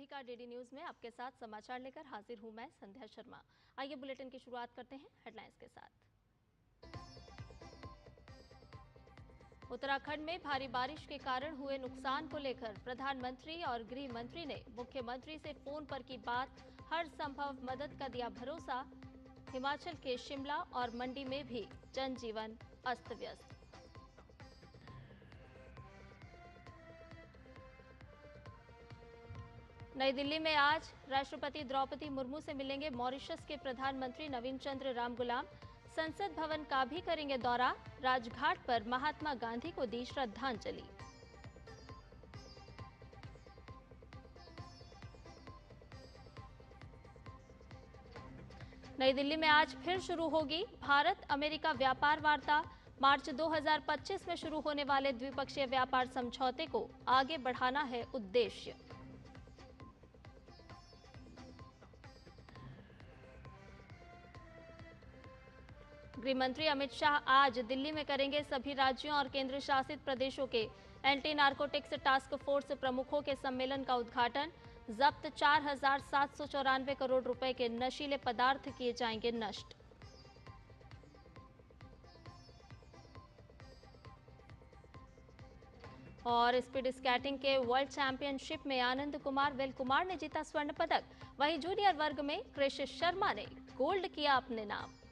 सभी का DD news में आपके साथ समाचार लेकर हाजिर हूं मैं संध्या शर्मा। आइए बुलेटिन की शुरुआत करते हैं हेडलाइंस के साथ। उत्तराखंड में भारी बारिश के कारण हुए नुकसान को लेकर प्रधानमंत्री और गृह मंत्री ने मुख्यमंत्री से फोन पर की बात, हर संभव मदद का दिया भरोसा। हिमाचल के शिमला और मंडी में भी जनजीवन अस्त व्यस्त। नई दिल्ली में आज राष्ट्रपति द्रौपदी मुर्मू से मिलेंगे मॉरिशस के प्रधानमंत्री नवीन चंद्र रामगुलाम। संसद भवन का भी करेंगे दौरा। राजघाट पर महात्मा गांधी को दी श्रद्धांजलि। नई दिल्ली में आज फिर शुरू होगी भारत अमेरिका व्यापार वार्ता। मार्च 2025 में शुरू होने वाले द्विपक्षीय व्यापार समझौते को आगे बढ़ाना है उद्देश्य। गृह मंत्री अमित शाह आज दिल्ली में करेंगे सभी राज्यों और केंद्र शासित प्रदेशों के एंटी नार्कोटिक्स टास्क फोर्स प्रमुखों के सम्मेलन का उद्घाटन। जब्त 4,794 करोड़ रुपए के नशीले पदार्थ किए जाएंगे नष्ट। और स्पीड स्केटिंग के वर्ल्ड चैंपियनशिप में आनंद कुमार वेल कुमार ने जीता स्वर्ण पदक। वहीं जूनियर वर्ग में कृष शर्मा ने गोल्ड किया अपने नाम।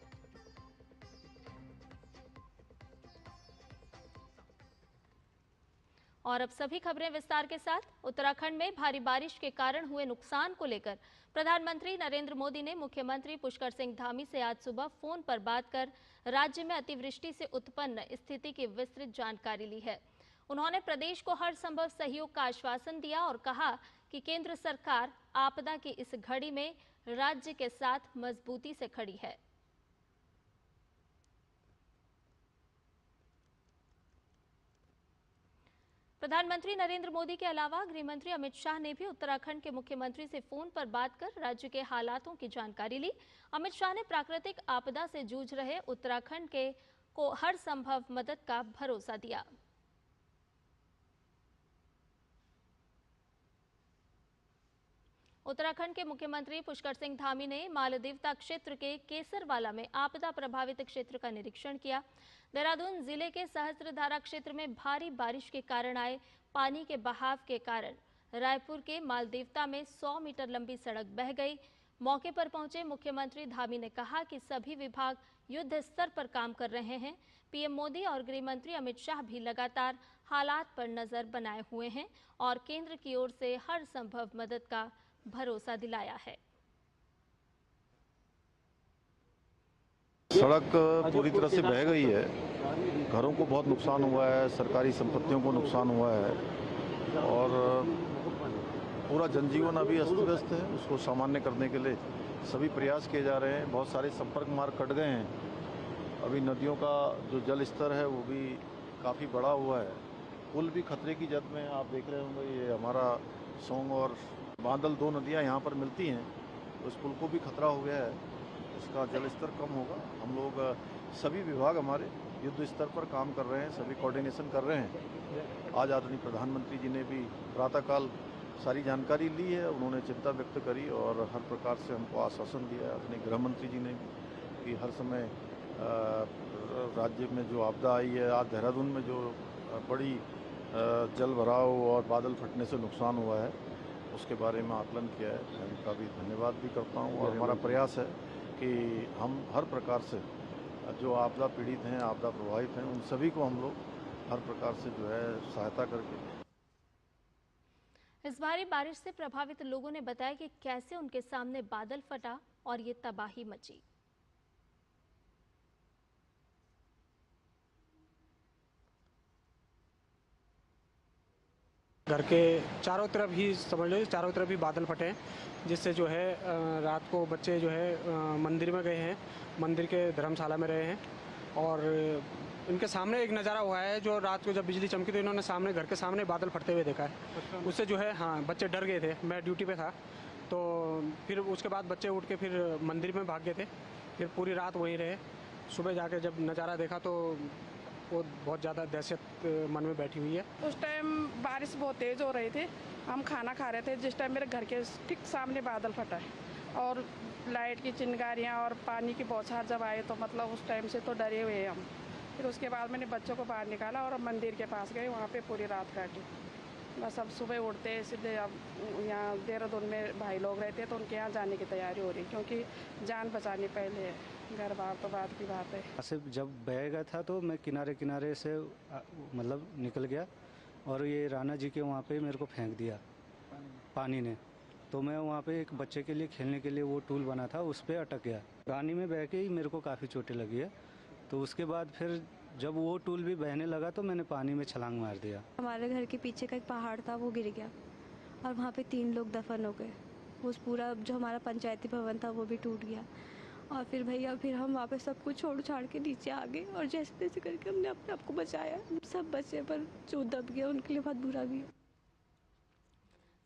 और अब सभी खबरें विस्तार के साथ। उत्तराखंड में भारी बारिश के कारण हुए नुकसान को लेकर प्रधानमंत्री नरेंद्र मोदी ने मुख्यमंत्री पुष्कर सिंह धामी से आज सुबह फोन पर बात कर राज्य में अतिवृष्टि से उत्पन्न स्थिति की विस्तृत जानकारी ली है। उन्होंने प्रदेश को हर संभव सहयोग का आश्वासन दिया और कहा कि केंद्र सरकार आपदा की इस घड़ी में राज्य के साथ मजबूती से खड़ी है। प्रधानमंत्री नरेंद्र मोदी के अलावा गृह मंत्री अमित शाह ने भी उत्तराखंड के मुख्यमंत्री से फोन पर बात कर राज्य के हालातों की जानकारी ली। अमित शाह ने प्राकृतिक आपदा से जूझ रहे उत्तराखंड को हर संभव मदद का भरोसा दिया। उत्तराखंड के मुख्यमंत्री पुष्कर सिंह धामी ने मालदेवता क्षेत्र के केसरवाला में आपदा प्रभावित क्षेत्र का निरीक्षण किया। देहरादून जिले के सहस्त्रधारा क्षेत्र में भारी बारिश के कारण आए पानी के बहाव के कारण रायपुर के मालदेवता में 100 मीटर लंबी सड़क बह गई। मौके पर पहुंचे मुख्यमंत्री धामी ने कहा कि सभी विभाग युद्ध स्तर पर काम कर रहे हैं। पीएम मोदी और गृह मंत्री अमित शाह भी लगातार हालात पर नजर बनाए हुए हैं और केंद्र की ओर से हर संभव मदद का भरोसा दिलाया है। सड़क पूरी तरह से बह गई है, घरों को बहुत नुकसान हुआ है, सरकारी संपत्तियों को नुकसान हुआ है और पूरा जनजीवन अभी अस्त व्यस्त है। उसको सामान्य करने के लिए सभी प्रयास किए जा रहे हैं। बहुत सारे संपर्क मार्ग कट गए हैं। अभी नदियों का जो जल स्तर है वो भी काफ़ी बढ़ा हुआ है। पुल भी खतरे की जद में, आप देख रहे होंगे ये हमारा सोंग और बादल, दो नदियां यहाँ पर मिलती हैं, उस पुल को भी खतरा हो गया है। इसका जल स्तर कम होगा। हम लोग सभी विभाग हमारे युद्ध स्तर पर काम कर रहे हैं, सभी कोऑर्डिनेशन कर रहे हैं। आज आदरणीय प्रधानमंत्री जी ने भी प्रातःकाल सारी जानकारी ली है, उन्होंने चिंता व्यक्त करी और हर प्रकार से हमको आश्वासन दिया है। आदरणीय गृह मंत्री जी ने कि हर समय राज्य में जो आपदा आई है, आज देहरादून में जो बड़ी जल भराव और बादल फटने से नुकसान हुआ है, उसके बारे में आकलन किया है। मैं उनका भी धन्यवाद भी करता हूँ और हमारा प्रयास है कि हम हर प्रकार से जो आपदा पीड़ित हैं, आपदा प्रभावित हैं, उन सभी को हम लोग हर प्रकार से जो है सहायता करके। इस भारी बारिश से प्रभावित लोगों ने बताया कि कैसे उनके सामने बादल फटा और ये तबाही मची। घर के चारों तरफ ही समझ लो, चारों तरफ ही बादल फटे हैं, जिससे जो है रात को बच्चे जो है मंदिर में गए हैं, मंदिर के धर्मशाला में रहे हैं और इनके सामने एक नज़ारा हुआ है जो रात को जब बिजली चमकी तो इन्होंने सामने घर के सामने बादल फटते हुए देखा है। उससे जो है हाँ, बच्चे डर गए थे। मैं ड्यूटी पे था तो फिर उसके बाद बच्चे उठ के फिर मंदिर में भाग गए थे, फिर पूरी रात वहीं रहे। सुबह जाके जब नज़ारा देखा तो वो बहुत ज़्यादा दहशत मन में बैठी हुई है। उस टाइम बारिश बहुत तेज़ हो रही थी, हम खाना खा रहे थे जिस टाइम मेरे घर के ठीक सामने बादल फटा है और लाइट की चिंगारियाँ और पानी की बौछार जब आए तो मतलब उस टाइम से तो डरे हुए हम। फिर उसके बाद मैंने बच्चों को बाहर निकाला और मंदिर के पास गए, वहाँ पे पूरी रात काटी। बस अब सुबह उठते सीधे अब यहाँ देहरादून में भाई लोग रहते तो उनके यहाँ जाने की तैयारी हो रही, क्योंकि जान बचानी पहले है, घर बार तो बात की बात है। से जब बह गया था तो मैं किनारे किनारे से मतलब निकल गया और ये राणा जी के वहाँ पे मेरे को फेंक दिया पानी ने। तो मैं वहाँ पे एक बच्चे के लिए खेलने के लिए वो टूल बना था उस पर अटक गया। पानी में बह के ही मेरे को काफ़ी चोटें लगी है। तो उसके बाद फिर जब वो टूल भी बहने लगा तो मैंने पानी में छलांग मार दिया। हमारे घर के पीछे का एक पहाड़ था, वो गिर गया और वहाँ पे 3 लोग दफन हो गए। उस पूरा जो हमारा पंचायती भवन था वो भी टूट गया और फिर भैया फिर हम वहाँ पे सब कुछ छोड़ छाड़ के नीचे आ गए और जैसे तैसे करके हमने अपने आप को बचाया। सब बचे पर जो दब गया उनके लिए बहुत बुरा भी है।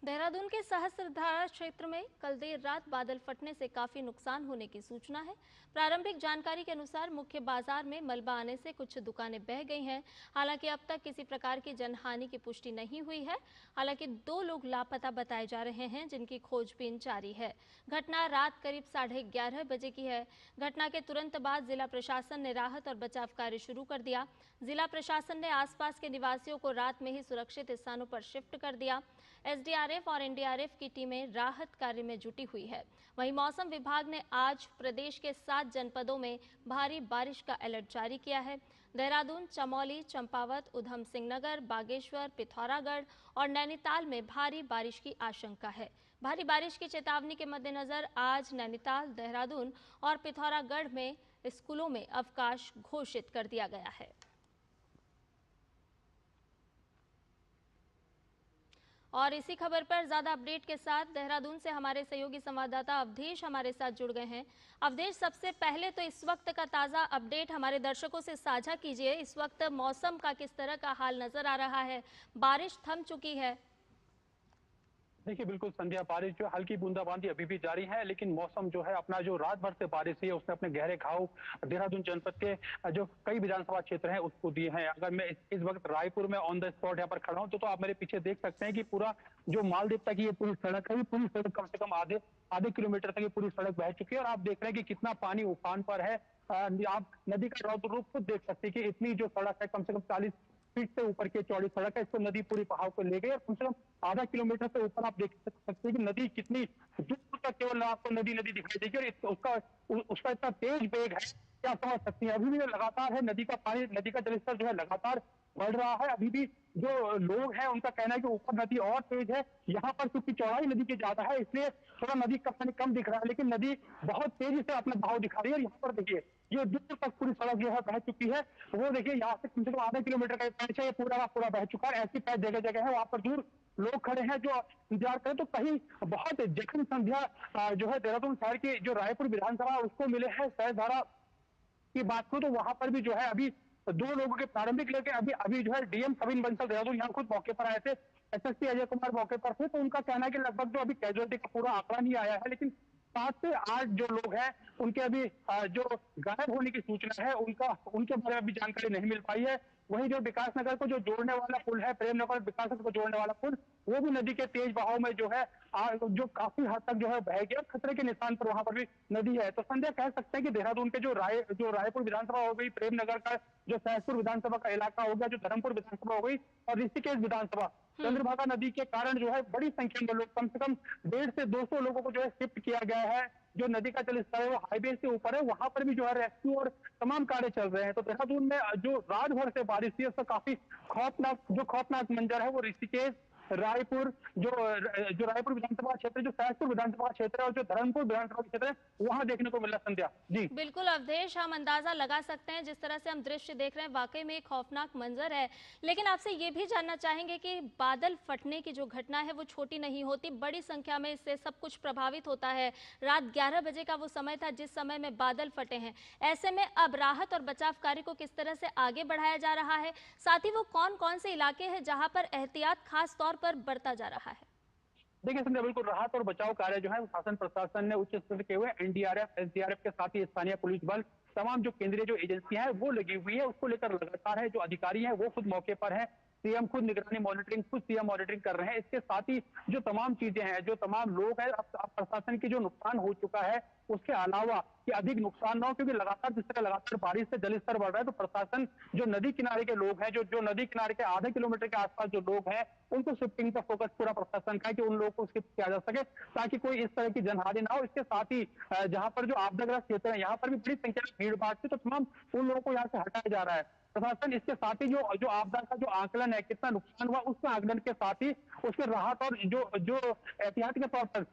देहरादून के सहस्त्रधारा क्षेत्र में कल देर रात बादल फटने से काफी नुकसान होने की सूचना है। प्रारंभिक जानकारी के अनुसार मुख्य बाजार में मलबा आने से कुछ दुकानें बह गई हैं। हालांकि अब तक किसी प्रकार की जनहानि की पुष्टि नहीं हुई है। हालांकि 2 लोग लापता बताए जा रहे हैं, जिनकी खोजबीन जारी है। घटना रात करीब 11:30 बजे की है। घटना के तुरंत बाद जिला प्रशासन ने राहत और बचाव कार्य शुरू कर दिया। जिला प्रशासन ने आसपास के निवासियों को रात में ही सुरक्षित स्थानों पर शिफ्ट कर दिया। एसडीआरएफ और एनडीआरएफ की टीमें राहत कार्य में जुटी हुई है। वहीं मौसम विभाग ने आज प्रदेश के 7 जनपदों में भारी बारिश का अलर्ट जारी किया है। देहरादून, चमोली, चंपावत, उधम सिंह नगर, बागेश्वर, पिथौरागढ़ और नैनीताल में भारी बारिश की आशंका है। भारी बारिश की चेतावनी के मद्देनजर आज नैनीताल, देहरादून और पिथौरागढ़ में स्कूलों में अवकाश घोषित कर दिया गया है। और इसी खबर पर ज्यादा अपडेट के साथ देहरादून से हमारे सहयोगी संवाददाता अवधेश हमारे साथ जुड़ गए हैं। अवधेश, सबसे पहले तो इस वक्त का ताजा अपडेट हमारे दर्शकों से साझा कीजिए। इस वक्त मौसम का किस तरह का हाल नजर आ रहा है? बारिश थम चुकी है? देखिए बिल्कुल संध्या, बारिश जो हल्की बूंदाबांदी अभी भी जारी है, लेकिन मौसम जो है अपना जो रात भर से बारिश हुई है उसने अपने गहरे घाव देहरादून जनपद के जो कई विधानसभा क्षेत्र हैं उसको दिए हैं। अगर मैं इस वक्त रायपुर में ऑन द स्पॉट यहाँ पर खड़ा हूँ तो आप मेरे पीछे देख सकते हैं कि पूरा जो मालदीव तक ये पूरी सड़क है, पूरी सड़क कम से कम आधे किलोमीटर तक ये पूरी सड़क बह चुकी है और आप देख रहे हैं कि कितना पानी उफान पर है। आप नदी का रौद्र रूप खुद देख सकते हैं कि इतनी जो सड़क है कम से कम 40 फीट से ऊपर की चौड़ी सड़क है, इसको नदी पूरी बहाव को ले गई और कम से कम आधा किलोमीटर से ऊपर आप देख सकते हैं कि नदी कितनी दूर तक केवल आपको नदी दिखाई देगी और उसका इतना तेज वेग है, क्या समझ सकते हैं। अभी भी लगातार है नदी का पानी, नदी का जलस्तर जो है लगातार बढ़ रहा है। अभी भी जो लोग हैं उनका कहना है कि ऊपर नदी और तेज है, यहाँ पर क्योंकि चौड़ाई नदी की ज्यादा है इसलिए थोड़ा नदी का पानी कम दिख रहा है, लेकिन नदी बहुत तेजी से अपना बहाव दिखा रही है। और यहाँ पर देखिए ये दूर तक पूरी सड़क जो है बह चुकी है, वो देखिए यहाँ से कम से कम आधा किलोमीटर का पैच है, ये पूरा का पूरा बह चुका है। ऐसी पैच जगह जगह है, वहाँ पर दूर लोग खड़े हैं जो इंतजार करें। तो कहीं बहुत जखम संध्या जो है देहरादून शहर की जो रायपुर विधानसभा उसको मिले हैं सहस्त्रधारा की बात को, तो वहां पर भी जो है अभी 2 लोगों के प्रारंभिक लेके अभी जो है डीएम सविन बंसल देहरादून यहाँ खुद मौके पर आए थे, एसएसपी अजय कुमार मौके पर थे, तो उनका कहना है कि लगभग जो अभी कैजुअलिटी का पूरा आंकड़ा नहीं आया है, लेकिन 7 से 8 जो लोग हैं उनके अभी जो गायब होने की सूचना है उनके बारे में अभी जानकारी नहीं मिल पाई है। वहीं जो विकास नगर को जो जोड़ने वाला पुल है, प्रेम नगर विकास नगर को जोड़ने वाला पुल, वो भी नदी के तेज बहाव में जो है जो काफी हद तक जो है बह गया, खतरे के निशान पर वहां पर भी नदी है। तो संध्या कह सकते हैं कि देहरादून के जो रायपुर विधानसभा हो गई, प्रेम नगर का जो सहसपुर विधानसभा का इलाका हो गया, जो धर्मपुर विधानसभा हो गई और ऋषिकेश विधानसभा, चंद्रभागा नदी के कारण जो है बड़ी संख्या में लोग, कम से कम 150 से 200 लोगों को जो है शिफ्ट किया गया है। जो नदी का जलस्तर है वो हाईवे से ऊपर है, वहां पर भी जो है रेस्क्यू और तमाम कार्य चल रहे हैं। तो देहरादून में जो रात भर से बारिश हुई है उसका काफी खौफनाक मंजर है वो ऋषिकेश, रायपुर जो रायपुर विधानसभा क्षेत्र, जो सहसपुर विधानसभा क्षेत्र है और जो धर्मपुर विधानसभा क्षेत्र है वहां देखने को मिला। संध्या जी बिल्कुल अवधेश, हम अंदाजा लगा सकते हैं जिस तरह से हम दृश्य देख रहे हैं, वाकई में एक खौफनाक मंजर है। लेकिन आपसे ये भी जानना चाहेंगे कि बादल फटने की जो घटना है वो छोटी नहीं होती, बड़ी संख्या में इससे सब कुछ प्रभावित होता है। रात 11 बजे का वो समय था जिस समय में बादल फटे हैं। ऐसे में अब राहत और बचाव कार्य को किस तरह से आगे बढ़ाया जा रहा है, साथ ही वो कौन कौन से इलाके हैं जहां पर एहतियात खास तौर पर बरता जा रहा है? देखिए संध्या, बिल्कुल राहत और बचाव कार्य जो है शासन प्रशासन ने उच्च स्तर के हुए एनडीआरएफ, एसडीआरएफ के साथ ही स्थानीय पुलिस बल तमाम जो केंद्रीय जो एजेंसियां हैं वो लगी हुई है, उसको लेकर लगातार है जो अधिकारी हैं वो खुद मौके पर हैं। सीएम खुद निगरानी मॉनिटरिंग, खुद सीएम मॉनिटरिंग कर रहे हैं। इसके साथ ही जो तमाम चीजें हैं, जो तमाम लोग हैं, अब प्रशासन की जो नुकसान हो चुका है उसके अलावा कि अधिक नुकसान ना हो, क्योंकि लगातार जिस तरह लगातार बारिश से जल स्तर बढ़ रहा है, तो प्रशासन जो नदी किनारे के लोग हैं, जो नदी किनारे के आधे किलोमीटर के आसपास जो लोग हैं, उनको शिफ्टिंग पर फोकस पूरा प्रशासन का है कि उन लोगों को शिफ्ट किया जा सके ताकि कोई इस तरह की जनहानि ना हो। इसके साथ ही जहां पर जो आपदाग्रस्त क्षेत्र है, यहाँ पर भी बड़ी संख्या में भीड़ भाड़ थी, तो तमाम उन लोगों को यहाँ से हटाया जा रहा है प्रशासन। इसके साथ ही जो आपदा का जो आकलन है, कितना नुकसान हुआ, उसके आकलन के साथ ही उसके राहत और जो एहतियात के तौर पर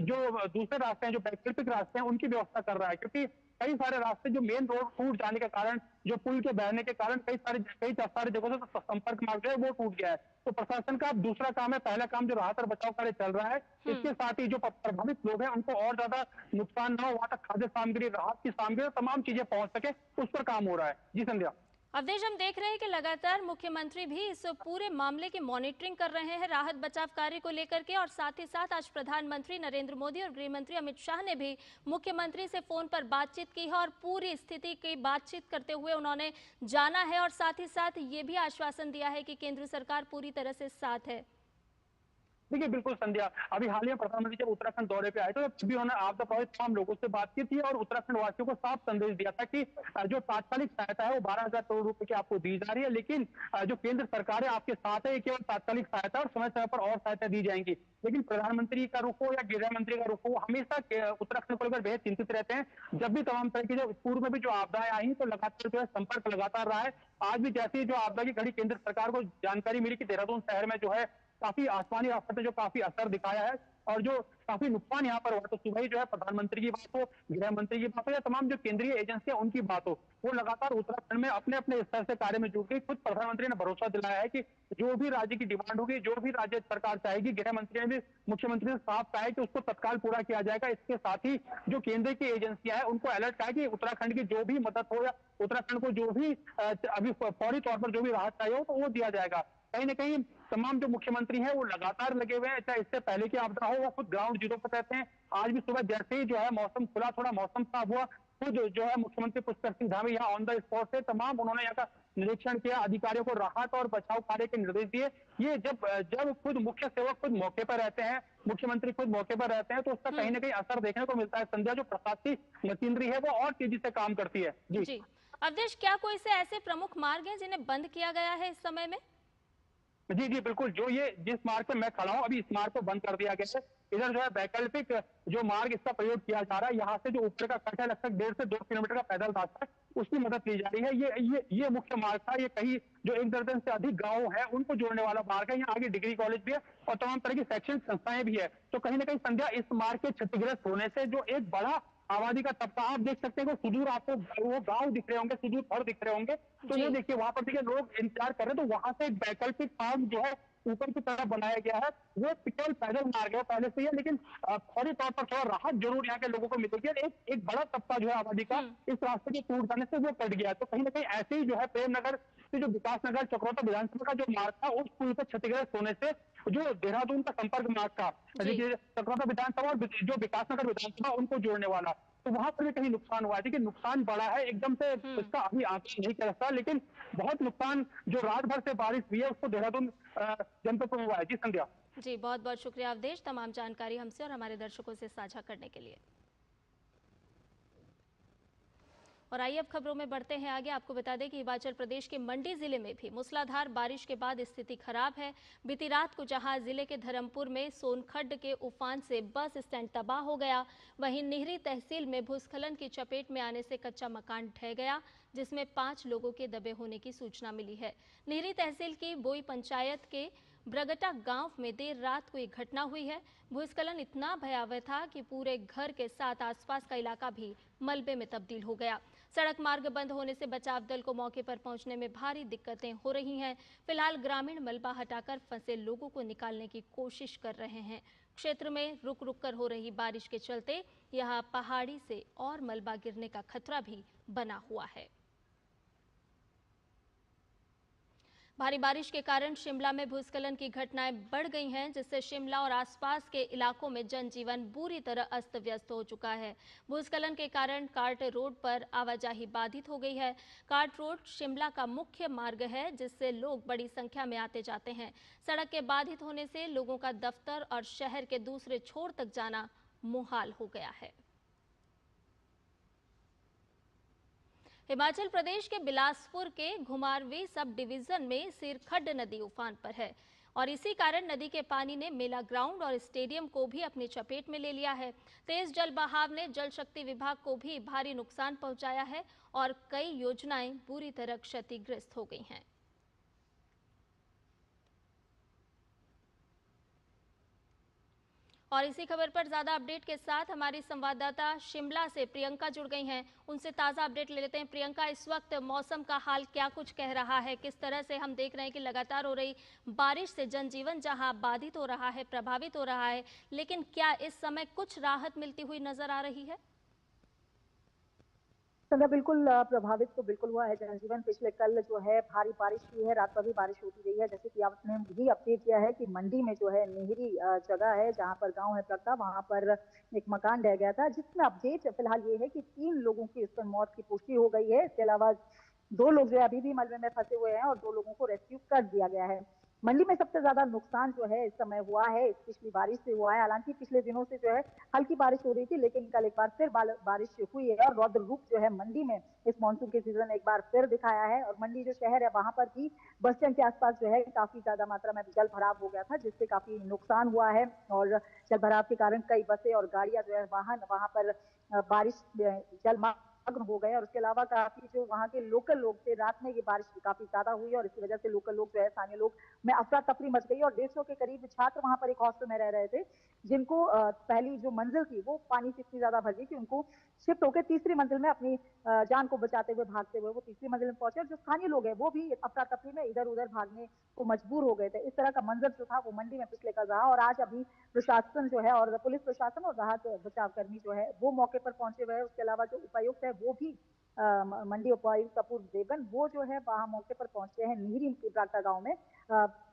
जो दूसरे रास्ते हैं, जो वैकल्पिक रास्ते हैं, उनकी व्यवस्था कर रहा है, क्योंकि कई सारे रास्ते जो मेन रोड टूट जाने के कारण, जो पुल के बहने के कारण कई सारी जगहों से संपर्क मार्ग जो है वो टूट गया है। तो प्रशासन का अब दूसरा काम है, पहला काम जो राहत और बचाव कार्य चल रहा है, इसके साथ ही जो प्रभावित लोग हैं उनको और ज्यादा नुकसान ना हो, वहां तक खाद्य सामग्री, राहत की सामग्री, तमाम चीजें पहुंच सके, उस पर काम हो रहा है। जी संध्या। अवधेश, हम देख रहे हैं कि लगातार मुख्यमंत्री भी इस पूरे मामले की मॉनिटरिंग कर रहे हैं राहत बचाव कार्य को लेकर के, और साथ ही साथ आज प्रधानमंत्री नरेंद्र मोदी और गृह मंत्री अमित शाह ने भी मुख्यमंत्री से फोन पर बातचीत की है और पूरी स्थिति की बातचीत करते हुए उन्होंने जाना है और साथ ही साथ ये भी आश्वासन दिया है कि केंद्र सरकार पूरी तरह से साथ है। देखिए बिल्कुल संध्या, अभी हाल ही प्रधानमंत्री जब उत्तराखंड दौरे पे आए थे, तब भी उन्होंने आपदा प्रभावित तमाम लोगों से बात की थी और उत्तराखंड वासियों को साफ संदेश दिया था कि जो तात्कालिक सहायता है वो 12,000 करोड़ रुपए की आपको दी जा रही है, लेकिन जो केंद्र सरकार है आपके साथ है, ये केवल तात्कालिक सहायता और समय समय पर और सहायता दी जाएंगी। लेकिन प्रधानमंत्री का रुख हो या गृह मंत्री का रुख हो, हमेशा उत्तराखंड को लेकर बेहद चिंतित रहते हैं। जब भी तमाम तरह की जो पूर्व में भी जो आपदाएं आई तो लगातार जो है संपर्क लगातार रहा है। आज भी जैसे ही जो आपदा की घड़ी केंद्र सरकार को जानकारी मिली कि देहरादून शहर में जो है काफी आसमानी आफत जो काफी असर दिखाया है और जो काफी नुकसान यहाँ पर हुआ, तो सुबह ही जो है प्रधानमंत्री की बात हो, गृह मंत्री की बात हो या तमाम जो केंद्रीय एजेंसियां उनकी बात हो, वो लगातार उत्तराखंड में अपने अपने स्तर से कार्य में जुट गई। खुद प्रधानमंत्री ने भरोसा दिलाया है कि जो भी राज्य की डिमांड होगी, जो भी राज्य सरकार चाहेगी, गृह मंत्री ने भी मुख्यमंत्री ने साफ कहा है कि उसको तत्काल पूरा किया जाएगा। इसके साथ ही जो केंद्र की एजेंसियां हैं उनको अलर्ट कहा है कि उत्तराखंड की जो भी मदद हो या उत्तराखंड को जो भी अभी फौरी तौर पर जो भी राहत चाहिए हो तो वो दिया जाएगा। कहीं ना कहीं तमाम जो मुख्यमंत्री हैं वो लगातार लगे हुए हैं, चाहे इससे पहले की आपदा हो, वो खुद ग्राउंड जीरो पर रहते हैं। आज भी सुबह जैसे ही जो है मौसम खुला, थोड़ा मौसम साफ हुआ, खुद जो है मुख्यमंत्री पुष्कर सिंह धामी यहाँ ऑन द स्पॉट से तमाम उन्होंने यहाँ का निरीक्षण किया, अधिकारियों को राहत और बचाव कार्य के निर्देश दिए। ये जब खुद मुख्य सेवक खुद मौके पर रहते हैं, मुख्यमंत्री खुद मौके पर रहते हैं, तो उसका कहीं ना कहीं असर देखने को मिलता है। संध्या, जो प्रशासनिक मशीनरी है वो और तेजी से काम करती है। जी अवधेश, क्या कोई से ऐसे प्रमुख मार्ग हैं जिन्हें बंद किया गया है इस समय में? जी जी बिल्कुल, जो ये जिस मार्ग पे मैं खड़ा हूँ अभी, इस मार्ग को बंद कर दिया गया है। इधर जो है वैकल्पिक जो मार्ग इसका प्रयोग किया जा रहा है, यहाँ से जो ऊपर का कट है लगभग 1.5 से 2 किलोमीटर का पैदल रास्ता है, उसकी मदद ली जा रही है। ये मुख्य मार्ग था। ये कहीं जो 1 दर्जन से अधिक गांव है उनको जोड़ने वाला मार्ग है। यहाँ आगे डिग्री कॉलेज भी है और तमाम तरह की शैक्षणिक संस्थाएं भी है। तो कहीं ना कहीं संध्या, इस मार्ग के क्षतिग्रस्त होने से जो एक बड़ा आबादी का तबका, आप देख सकते हैं कि सुदूर आपको वो गांव दिख रहे होंगे, सुदूर घर दिख रहे होंगे, तो वो देखिए वहां पर देखिए लोग इंतजार कर रहे हैं। तो वहां से एक वैकल्पिक मार्ग जो है ऊपर की तरफ बनाया गया है, वो केवल पैदल मार्ग है पहले से ही है, लेकिन फौरी तौर पर थोड़ा राहत जरूर यहाँ के लोगों को मिलेगी। एक बड़ा तबका जो है आबादी का इस रास्ते के टूट जाने से वो कट गया। तो कहीं ना कहीं ऐसे ही जो है प्रेमनगर से जो विकास नगर चक्रोता विधानसभा का जो मार्ग था, उस पुल से क्षतिग्रस्त होने से जो देहरादून का संपर्क मार्ग था, चक्रोता विधानसभा और जो विकास नगर विधानसभा उनको जोड़ने वाला, तो वहां पर भी कहीं नुकसान हुआ है। देखिए नुकसान बड़ा है, एकदम से इसका अभी आंकड़ा नहीं कर सकता, लेकिन बहुत नुकसान जो रात भर से बारिश हुई है उसको देहरादून जनपद में हुआ है। जी संध्या। जी, बहुत बहुत शुक्रिया अवधेश, तमाम जानकारी हमसे और हमारे दर्शकों से साझा करने के लिए। और आइए अब खबरों में बढ़ते हैं आगे। आपको बता दें कि हिमाचल प्रदेश के मंडी जिले में भी मूसलाधार बारिश के बाद स्थिति खराब है। बीती रात को जहां जिले के धर्मपुर में सोनखड्ड के उफान से बस स्टैंड तबाह हो गया, वहीं निहरी तहसील में भूस्खलन की चपेट में आने से कच्चा मकान ढह गया, जिसमें 5 लोगों के दबे होने की सूचना मिली है। निहरी तहसील की बोई पंचायत के ब्रगटा गांव में देर रात को एक घटना हुई है। भूस्खलन इतना भयावह था कि पूरे घर के साथ आसपास का इलाका भी मलबे में तब्दील हो गया। सड़क मार्ग बंद होने से बचाव दल को मौके पर पहुंचने में भारी दिक्कतें हो रही हैं। फिलहाल ग्रामीण मलबा हटाकर फंसे लोगों को निकालने की कोशिश कर रहे हैं। क्षेत्र में रुक रुक कर हो रही बारिश के चलते यहां पहाड़ी से और मलबा गिरने का खतरा भी बना हुआ है। भारी बारिश के कारण शिमला में भूस्खलन की घटनाएं बढ़ गई हैं, जिससे शिमला और आसपास के इलाकों में जनजीवन बुरी तरह अस्त व्यस्त हो चुका है। भूस्खलन के कारण कार्ट रोड पर आवाजाही बाधित हो गई है। कार्ट रोड शिमला का मुख्य मार्ग है, जिससे लोग बड़ी संख्या में आते जाते हैं। सड़क के बाधित होने से लोगों का दफ्तर और शहर के दूसरे छोर तक जाना मुहाल हो गया है। हिमाचल प्रदेश के बिलासपुर के घुमारवीं सब डिवीजन में सिरखड्ड नदी उफान पर है और इसी कारण नदी के पानी ने मेला ग्राउंड और स्टेडियम को भी अपनी चपेट में ले लिया है। तेज जल बहाव ने जल शक्ति विभाग को भी भारी नुकसान पहुंचाया है और कई योजनाएं बुरी तरह क्षतिग्रस्त हो गई हैं। और इसी खबर पर ज्यादा अपडेट के साथ हमारी संवाददाता शिमला से प्रियंका जुड़ गई हैं। उनसे ताजा अपडेट ले लेते हैं। प्रियंका, इस वक्त मौसम का हाल क्या कुछ कह रहा है? किस तरह से हम देख रहे हैं कि लगातार हो रही बारिश से जनजीवन जहां बाधित हो रहा है, प्रभावित हो रहा है, लेकिन क्या इस समय कुछ राहत मिलती हुई नजर आ रही है? संध्या, बिल्कुल प्रभावित तो बिल्कुल हुआ है जनजीवन। पिछले कल जो है भारी बारिश हुई है, रात को भी बारिश होती रही है। जैसे कि आपने भी अपडेट किया है कि मंडी में जो है नेहरी जगह है जहां पर गांव है प्रगटा, वहां पर एक मकान ढह गया था, जिसमें अपडेट फिलहाल ये है कि 3 लोगों की इस पर मौत की पुष्टि हो गई है। इसके अलावा 2 लोग जो है अभी भी मलबे में फंसे हुए हैं और 2 लोगों को रेस्क्यू कर दिया गया है। मंडी में सबसे ज्यादा नुकसान जो है इस समय हुआ है इस पिछली बारिश से हुआ है। हालांकि पिछले दिनों से जो है हल्की बारिश हो रही थी, लेकिन कल एक बार फिर बारिश हुई है और रौद्र रूप जो है मंडी में इस मानसून के सीजन एक बार फिर दिखाया है। और मंडी जो शहर है वहां पर भी बस स्टैंड के आसपास जो है काफी ज्यादा मात्रा में जल भराव हो गया था, जिससे काफी नुकसान हुआ है। और जल भराव के कारण कई बसें और गाड़ियां जो है वाहन वहां पर बारिश जलमग्न हो गए। और उसके अलावा काफी जो वहाँ के लोकल लोग थे, रात में ये बारिश काफी ज्यादा हुई और इसकी वजह से लोकल लोग जो है, स्थानीय लोग में अफरा तफरी मच गई। और 150 के करीब छात्र वहां पर एक हॉस्टल में रह रहे थे, जिनको पहली जो मंजिल थी वो पानी से इतनी ज्यादा भर गई कि उनको शिफ्ट होकर तीसरी मंजिल में अपनी जान को बचाते हुए भागते हुए वो तीसरी मंजिल में पहुंचे। और जो स्थानीय लोग हैं वो भी अफरा तफरी में इधर उधर भागने को मजबूर हो गए थे। इस तरह का मंजर जो था वो मंडी में पिछले कल रहा। और आज अभी प्रशासन जो है और पुलिस प्रशासन और राहत बचाव कर्मी जो है वो मौके पर पहुंचे हुए हैं। उसके अलावा जो उपायुक्त है वो भी मंडी उपायुक्त अपूर्व देवगन वो जो है वहां मौके पर पहुंचे हैं नेहरी ब्रागटा गांव में।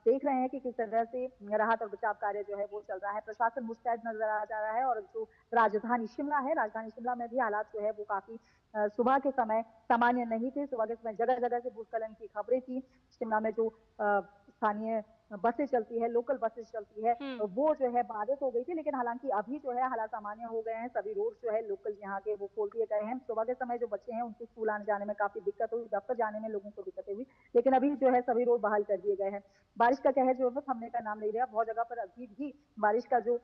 देख रहे हैं कि किस तरह से राहत और बचाव कार्य जो है वो चल रहा है। प्रशासन मुस्तैद नजर आ जा रहा है। और जो राजधानी शिमला में भी हालात जो है वो काफी सुबह के समय सामान्य नहीं थे। सुबह के समय जगह जगह से भूस्खलन की खबरें थी। शिमला में जो स्थानीय बसें चलती है, लोकल बसें चलती है, वो जो है बाधित हो गई थी। लेकिन हालांकि अभी जो है हालात सामान्य हो गए हैं। सभी रोड जो है लोकल यहाँ के वो खोल दिए गए हैं। सुबह के समय जो बच्चे हैं उनको स्कूल आने जाने में काफी दिक्कत हुई, दफ्तर जाने में लोगों को दिक्कतें हुई, लेकिन अभी जो है सभी रोड बहाल कर दिए गए हैं। बारिश का कहर जो है थमने का नाम नहीं लिया। बहुत जगह पर अभी भी बारिश का जो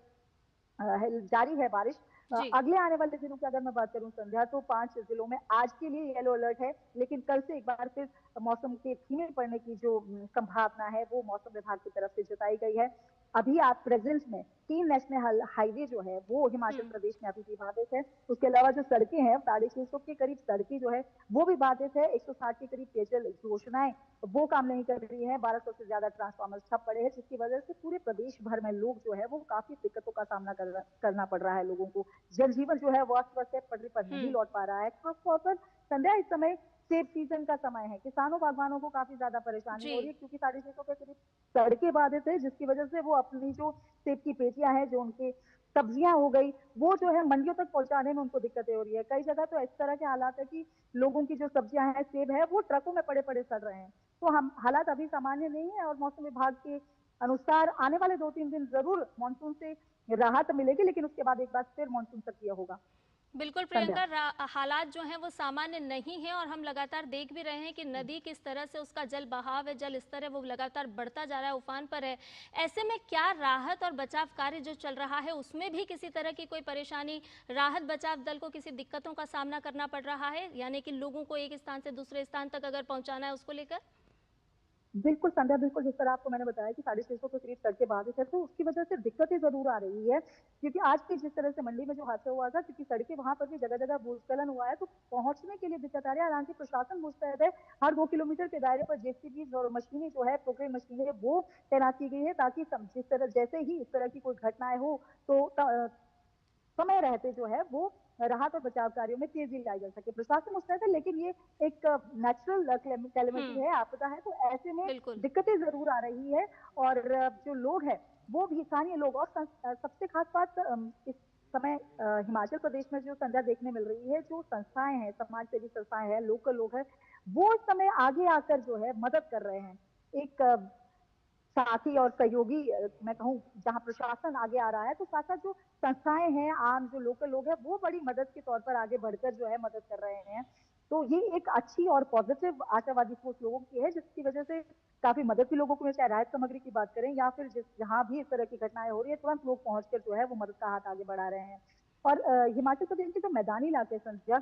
जारी है बारिश। अगले आने वाले दिनों की अगर मैं बात करूं संध्या, तो 5 जिलों में आज के लिए येलो अलर्ट है, लेकिन कल से एक बार फिर मौसम के धीमे पड़ने की जो संभावना है वो मौसम विभाग की तरफ से जताई गई है। अभी आप प्रेजेंस में 3 नेशनल हाईवे जो है वो हिमाचल प्रदेश में अभी भी बाधित है। उसके अलावा जो सड़कें हैं 650 के करीब सड़कें जो है वो भी बाधित है। 160 के करीब पेयजल योजनाएं वो काम नहीं कर रही है। 1200 से ज्यादा ट्रांसफार्मर ठप पड़े हैं, जिसकी वजह से पूरे प्रदेश भर में लोग जो है वो काफी दिक्कतों का सामना करना पड़ रहा है लोगों को। जनजीवन जो है वो अस्त व्यस्त है, पटरी पर नहीं लौट पा रहा है। खासतौर पर संध्या इस समय सेब सीजन का समय है, किसानों बागवानों को काफी ज्यादा परेशानी हो रही है, क्योंकि 650 के करीब सड़कें बाधित है, जिसकी वजह से वो अपनी जो सेब की पेटियां हैं, जो उनके सब्जियां हो गई, वो जो है मंडियों तक पहुंचाने में उनको दिक्कतें हो रही है। कई जगह तो इस तरह के हालात है कि लोगों की जो सब्जियां हैं, सेब है, वो ट्रकों में पड़े पड़े सड़ रहे हैं। तो हम हालात अभी सामान्य नहीं है। और मौसम विभाग के अनुसार आने वाले 2-3 दिन जरूर मानसून से राहत मिलेगी, लेकिन उसके बाद एक बार फिर मानसून सक्रिय होगा। बिल्कुल प्रियंका, हालात जो हैं वो सामान्य नहीं है और हम लगातार देख भी रहे हैं कि नदी किस तरह से उसका जल बहाव है, जल स्तर है वो लगातार बढ़ता जा रहा है, उफान पर है। ऐसे में क्या राहत और बचाव कार्य जो चल रहा है उसमें भी किसी तरह की कोई परेशानी, राहत बचाव दल को किसी दिक्कतों का सामना करना पड़ रहा है, यानी कि लोगों को एक स्थान से दूसरे स्थान तक अगर पहुंचाना है उसको लेकर? बिल्कुल संध्या, बिल्कुल जिस तरह आपको मैंने बताया कि 650 के करीब सड़कें बाधित है, तो उसकी वजह से दिक्कतें जरूर आ रही है। क्योंकि आज की जिस तरह से मंडी में जो हादसा हुआ था, क्योंकि सड़कें वहां पर भी जगह जगह भूस्खलन हुआ है, तो पहुंचने के लिए दिक्कत आ रही है। हालांकि प्रशासन मुस्तैद है, हर 2 किलोमीटर के दायरे पर जेसीबी और मशीनें जो है, प्रोक्रेन मशीनें वो तैनात की गई है, ताकि जिस तरह जैसे ही इस तरह की कोई घटनाएं हो तो समय रहते जो है वो राहत और बचाव कार्यों में तेजी लाई जा सके। प्रशासन मुस्तैद है, लेकिन ये एक नेचुरल कैलेमिटी है, आपदा है, तो ऐसे में बिल्कुल। दिक्कतें जरूर आ रही है। और जो लोग हैं वो भी स्थानीय लोग, और सबसे खास बात इस समय हिमाचल प्रदेश में जो संध्या देखने मिल रही है, जो संस्थाएं हैं, समाज सेवी संस्थाएं हैं, लोकल लोग हैं, वो इस समय आगे आकर जो है मदद कर रहे हैं। एक साथी और सहयोगी मैं कहूँ, जहां प्रशासन आगे आ रहा है, तो साथ साथ जो संस्थाएं हैं, आम जो लोकल लोग हैं, वो बड़ी मदद के तौर पर आगे बढ़कर जो है मदद कर रहे हैं। तो ये एक अच्छी और पॉजिटिव आशावादी सोच लोगों की है, जिसकी वजह से काफी मदद भी लोगों को, चाहे राहत सामग्री की बात करें या फिर जहां भी इस तरह की घटनाएं हो रही है, तुरंत लोग पहुंचकर जो है वो मदद का हाथ आगे बढ़ा रहे हैं। और हिमाचल प्रदेश के जो मैदानी इलाके संध्या,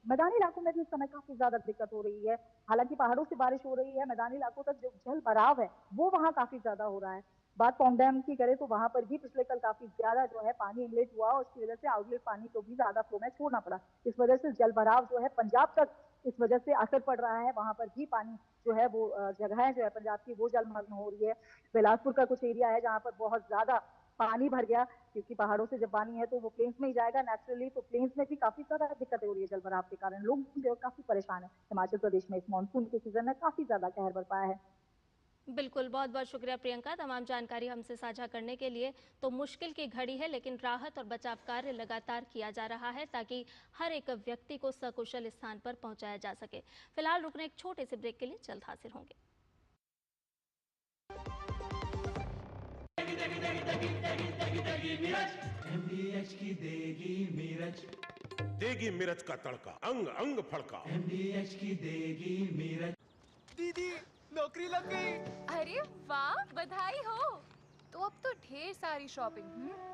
मैदानी इलाकों में भी इस समय काफी ज्यादा दिक्कत हो रही है। हालांकि पहाड़ों से बारिश हो रही है, मैदानी इलाकों तक जो जल भराव है वो वहां काफी ज्यादा हो रहा है। बात पौंग डैम की करें तो वहां पर भी पिछले कल काफी ज्यादा जो है पानी इनलेट हुआ, और उसकी वजह से आउटलेट पानी को भी ज्यादा फ्लो में छोड़ना पड़ा। इस वजह से जल भराव जो है पंजाब तक इस वजह से असर पड़ रहा है। वहां पर भी पानी जो है वो जगह जो है पंजाब की वो जलमग्न हो रही है। बिलासपुर का कुछ एरिया है जहां पर बहुत ज्यादा पानी भर गया, क्योंकि पहाड़ों से जब पानी है तो वो प्लेन्स में ही जाएगा नेचुरली, तो प्लेन्स में भी काफी ज्यादा दिक्कतें हो रही है जल भराव के कारण। लोग जो काफी परेशान है। हिमाचल प्रदेश में इस मानसून के सीजन में काफी ज्यादा कहर बरपाया है। बिल्कुल, बहुत बहुत शुक्रिया प्रियंका, तमाम जानकारी हमसे साझा करने के लिए। तो मुश्किल की घड़ी है, लेकिन राहत और बचाव कार्य लगातार किया जा रहा है ताकि हर एक व्यक्ति को सकुशल स्थान पर पहुंचाया जा सके। फिलहाल रुकने एक छोटे से ब्रेक के लिए जल्द हाजिर होंगे। MDH की देगी मिर्च, देगी मिर्च का तड़का, अंग अंग फड़का। MDH की देगी मिर्च। दीदी नौकरी लग गई। अरे वाह, बधाई हो। तो अब तो ढेर सारी शॉपिंग।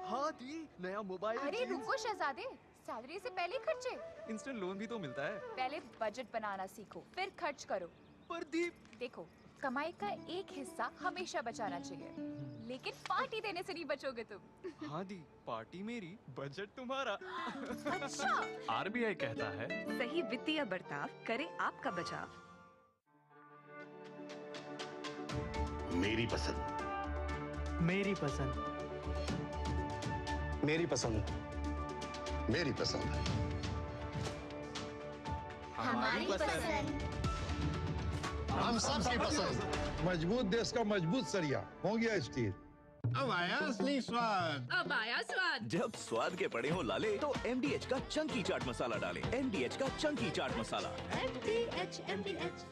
हाँ दी, नया मोबाइल। अरे रुको शहजादे, सैलरी से पहले खर्चे। इंस्टेंट लोन भी तो मिलता है। पहले बजट बनाना सीखो, फिर खर्च करो। पर दी, देखो, कमाई का एक हिस्सा हमेशा बचाना चाहिए, लेकिन पार्टी देने से नहीं बचोगे तुम। हाँ दी, पार्टी मेरी, बजट तुम्हारा। अच्छा। RBI कहता है, सही वित्तीय बर्ताव करे आपका बचाव। मेरी पसंद, मेरी पसंद, मेरी पसंद, मेरी पसंद, हमारी पसंद, हम सबकी पसंद। मजबूत देश का मजबूत सरिया हो गया स्टील। अब आया असली स्वाद। अब आया स्वाद। जब स्वाद के पड़े हो लाले तो MDH का चंकी चाट मसाला डालें। MDH का चंकी चाट मसाला। MDH।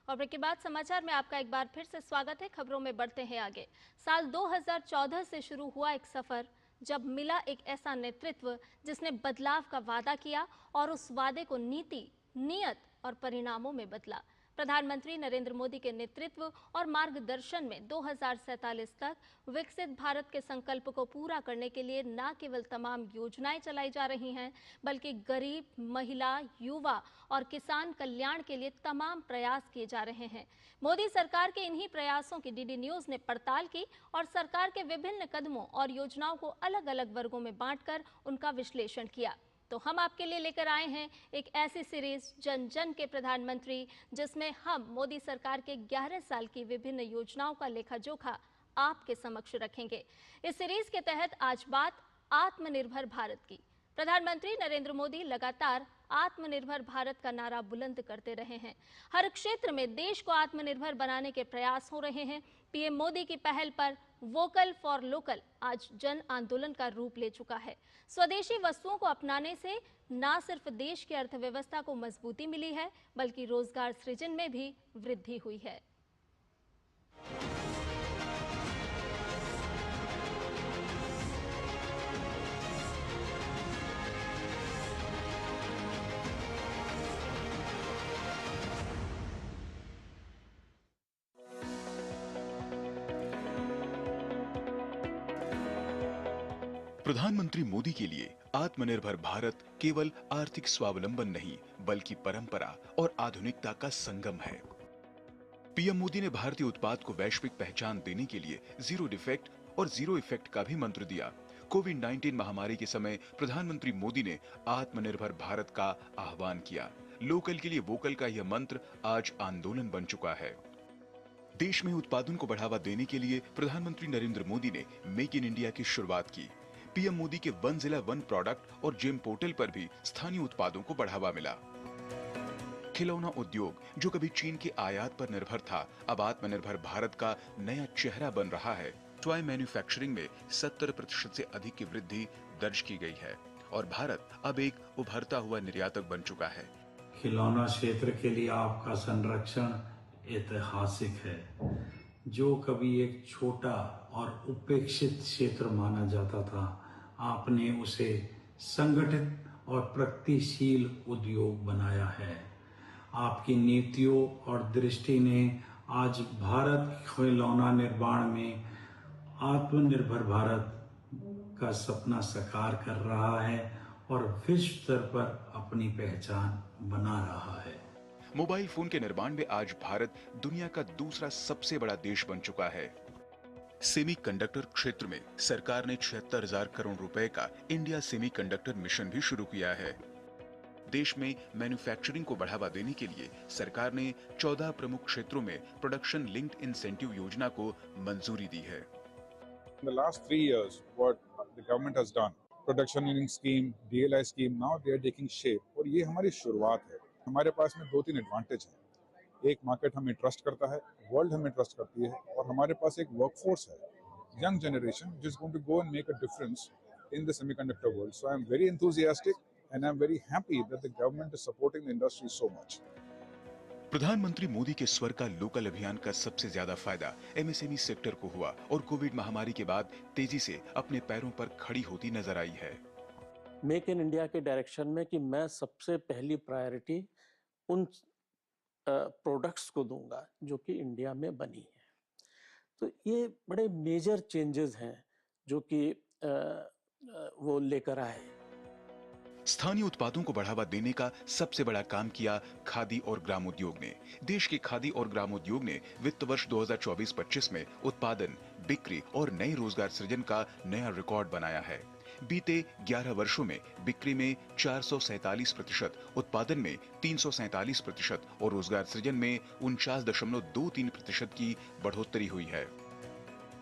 और ब्रेक के बाद समाचार में आपका एक बार फिर से स्वागत है। खबरों में बढ़ते हैं आगे। साल 2014 से शुरू हुआ एक सफर, जब मिला एक ऐसा नेतृत्व जिसने बदलाव का वादा किया और उस वादे को नीति, नियत और परिणामों में बदला। प्रधानमंत्री नरेंद्र मोदी के नेतृत्व और मार्गदर्शन में 2047 तक विकसित भारत के संकल्प को पूरा करने के लिए न केवल तमाम योजनाएं चलाई जा रही हैं, बल्कि गरीब, महिला, युवा और किसान कल्याण के लिए तमाम प्रयास किए जा रहे हैं। मोदी सरकार के इन्हीं प्रयासों की DD न्यूज़ ने पड़ताल की और सरकार के विभिन्न कदमों और योजनाओं को अलग अलग वर्गों में बांटकर उनका विश्लेषण किया। तो हम आपके लिए लेकर आए हैं एक ऐसी सीरीज, जन जन के प्रधानमंत्री, जिसमें हम मोदी सरकार के 11 साल की विभिन्न योजनाओं का लेखा जोखा आपके समक्ष रखेंगे। इस सीरीज के तहत आज बात आत्मनिर्भर भारत की। प्रधानमंत्री नरेंद्र मोदी लगातार आत्मनिर्भर भारत का नारा बुलंद करते रहे हैं। हर क्षेत्र में देश को आत्मनिर्भर बनाने के प्रयास हो रहे हैं। PM मोदी की पहल पर वोकल फॉर लोकल आज जन आंदोलन का रूप ले चुका है। स्वदेशी वस्तुओं को अपनाने से न सिर्फ देश की अर्थव्यवस्था को मजबूती मिली है, बल्कि रोजगार सृजन में भी वृद्धि हुई है। प्रधानमंत्री मोदी के लिए आत्मनिर्भर भारत केवल आर्थिक स्वावलंबन नहीं, बल्कि परंपरा और आधुनिकता का संगम है। PM मोदी ने भारतीय उत्पाद को वैश्विक पहचान देने के लिए जीरो डिफेक्ट और जीरो इफेक्ट का भी मंत्र दिया। कोविड-19 महामारी के समय प्रधानमंत्री मोदी ने आत्मनिर्भर भारत का आह्वान किया। लोकल के लिए वोकल का यह मंत्र आज आंदोलन बन चुका है। देश में उत्पादन को बढ़ावा देने के लिए प्रधानमंत्री नरेंद्र मोदी ने मेक इन इंडिया की शुरुआत की। पीएम मोदी के वन जिला वन प्रोडक्ट और जेम पोर्टल पर भी स्थानीय उत्पादों को बढ़ावा मिला। खिलौना उद्योग, जो कभी चीन के आयात पर निर्भर था, अब आत्मनिर्भर भारत का नया चेहरा बन रहा है। टॉय मैन्युफैक्चरिंग में 70% से अधिक की वृद्धि दर्ज की गई है और भारत अब एक उभरता हुआ निर्यातक बन चुका है। खिलौना क्षेत्र के लिए आपका संरक्षण ऐतिहासिक है। जो कभी एक छोटा और उपेक्षित क्षेत्र माना जाता था, आपने उसे संगठित और प्रगतिशील उद्योग बनाया है। आपकी नीतियों और दृष्टि ने आज भारत खिलौना निर्माण में आत्मनिर्भर भारत का सपना साकार कर रहा है और विश्व स्तर पर अपनी पहचान बना रहा है। मोबाइल फोन के निर्माण में आज भारत दुनिया का दूसरा सबसे बड़ा देश बन चुका है। सेमीकंडक्टर क्षेत्र में सरकार ने 76,000 करोड़ रुपए का इंडिया सेमीकंडक्टर मिशन भी शुरू किया है। देश में मैन्युफैक्चरिंग को बढ़ावा देने के लिए सरकार ने 14 प्रमुख क्षेत्रों में प्रोडक्शन लिंक्ड इंसेंटिव योजना को मंजूरी दी है। In the last 3 years, what the government has done, production link scheme, DLI scheme, now they are taking shape और ये हमारी शुरुआत है। हमारे पास में 2-3 एडवांटेज हैं। एक मार्केट हमें ट्रस्ट करता है, वर्ल्ड हमें ट्रस्ट करती है और हमारे पास एक वर्कफोर्स है, young generation, which is going to go and make a difference in the semiconductor world. So I am very enthusiastic and I am very happy that the government is supporting the industry so much. प्रधानमंत्री मोदी के स्वर का local अभियान का सबसे ज्यादा फायदा MSME sector को हुआ और कोविड महामारी के बाद तेजी से अपने पैरों पर खड़ी होती नजर आई है। मेक इन इंडिया के डायरेक्शन में कि मैं सबसे पहली प्रायोरिटी उन प्रोडक्ट्स को दूंगा जो कि इंडिया में बनी है। तो ये बड़े मेजर चेंजेस हैं जो कि वो लेकर आए। स्थानीय उत्पादों को बढ़ावा देने का सबसे बड़ा काम किया खादी और ग्रामोद्योग ने। देश के खादी और ग्रामोद्योग ने वित्त वर्ष 2024-25 में उत्पादन, बिक्री और नए रोजगार सृजन का नया रिकॉर्ड बनाया है। बीते 11 वर्षों में बिक्री में 447%, उत्पादन में 347% और रोजगार सृजन में 49.23% की बढ़ोतरी हुई है।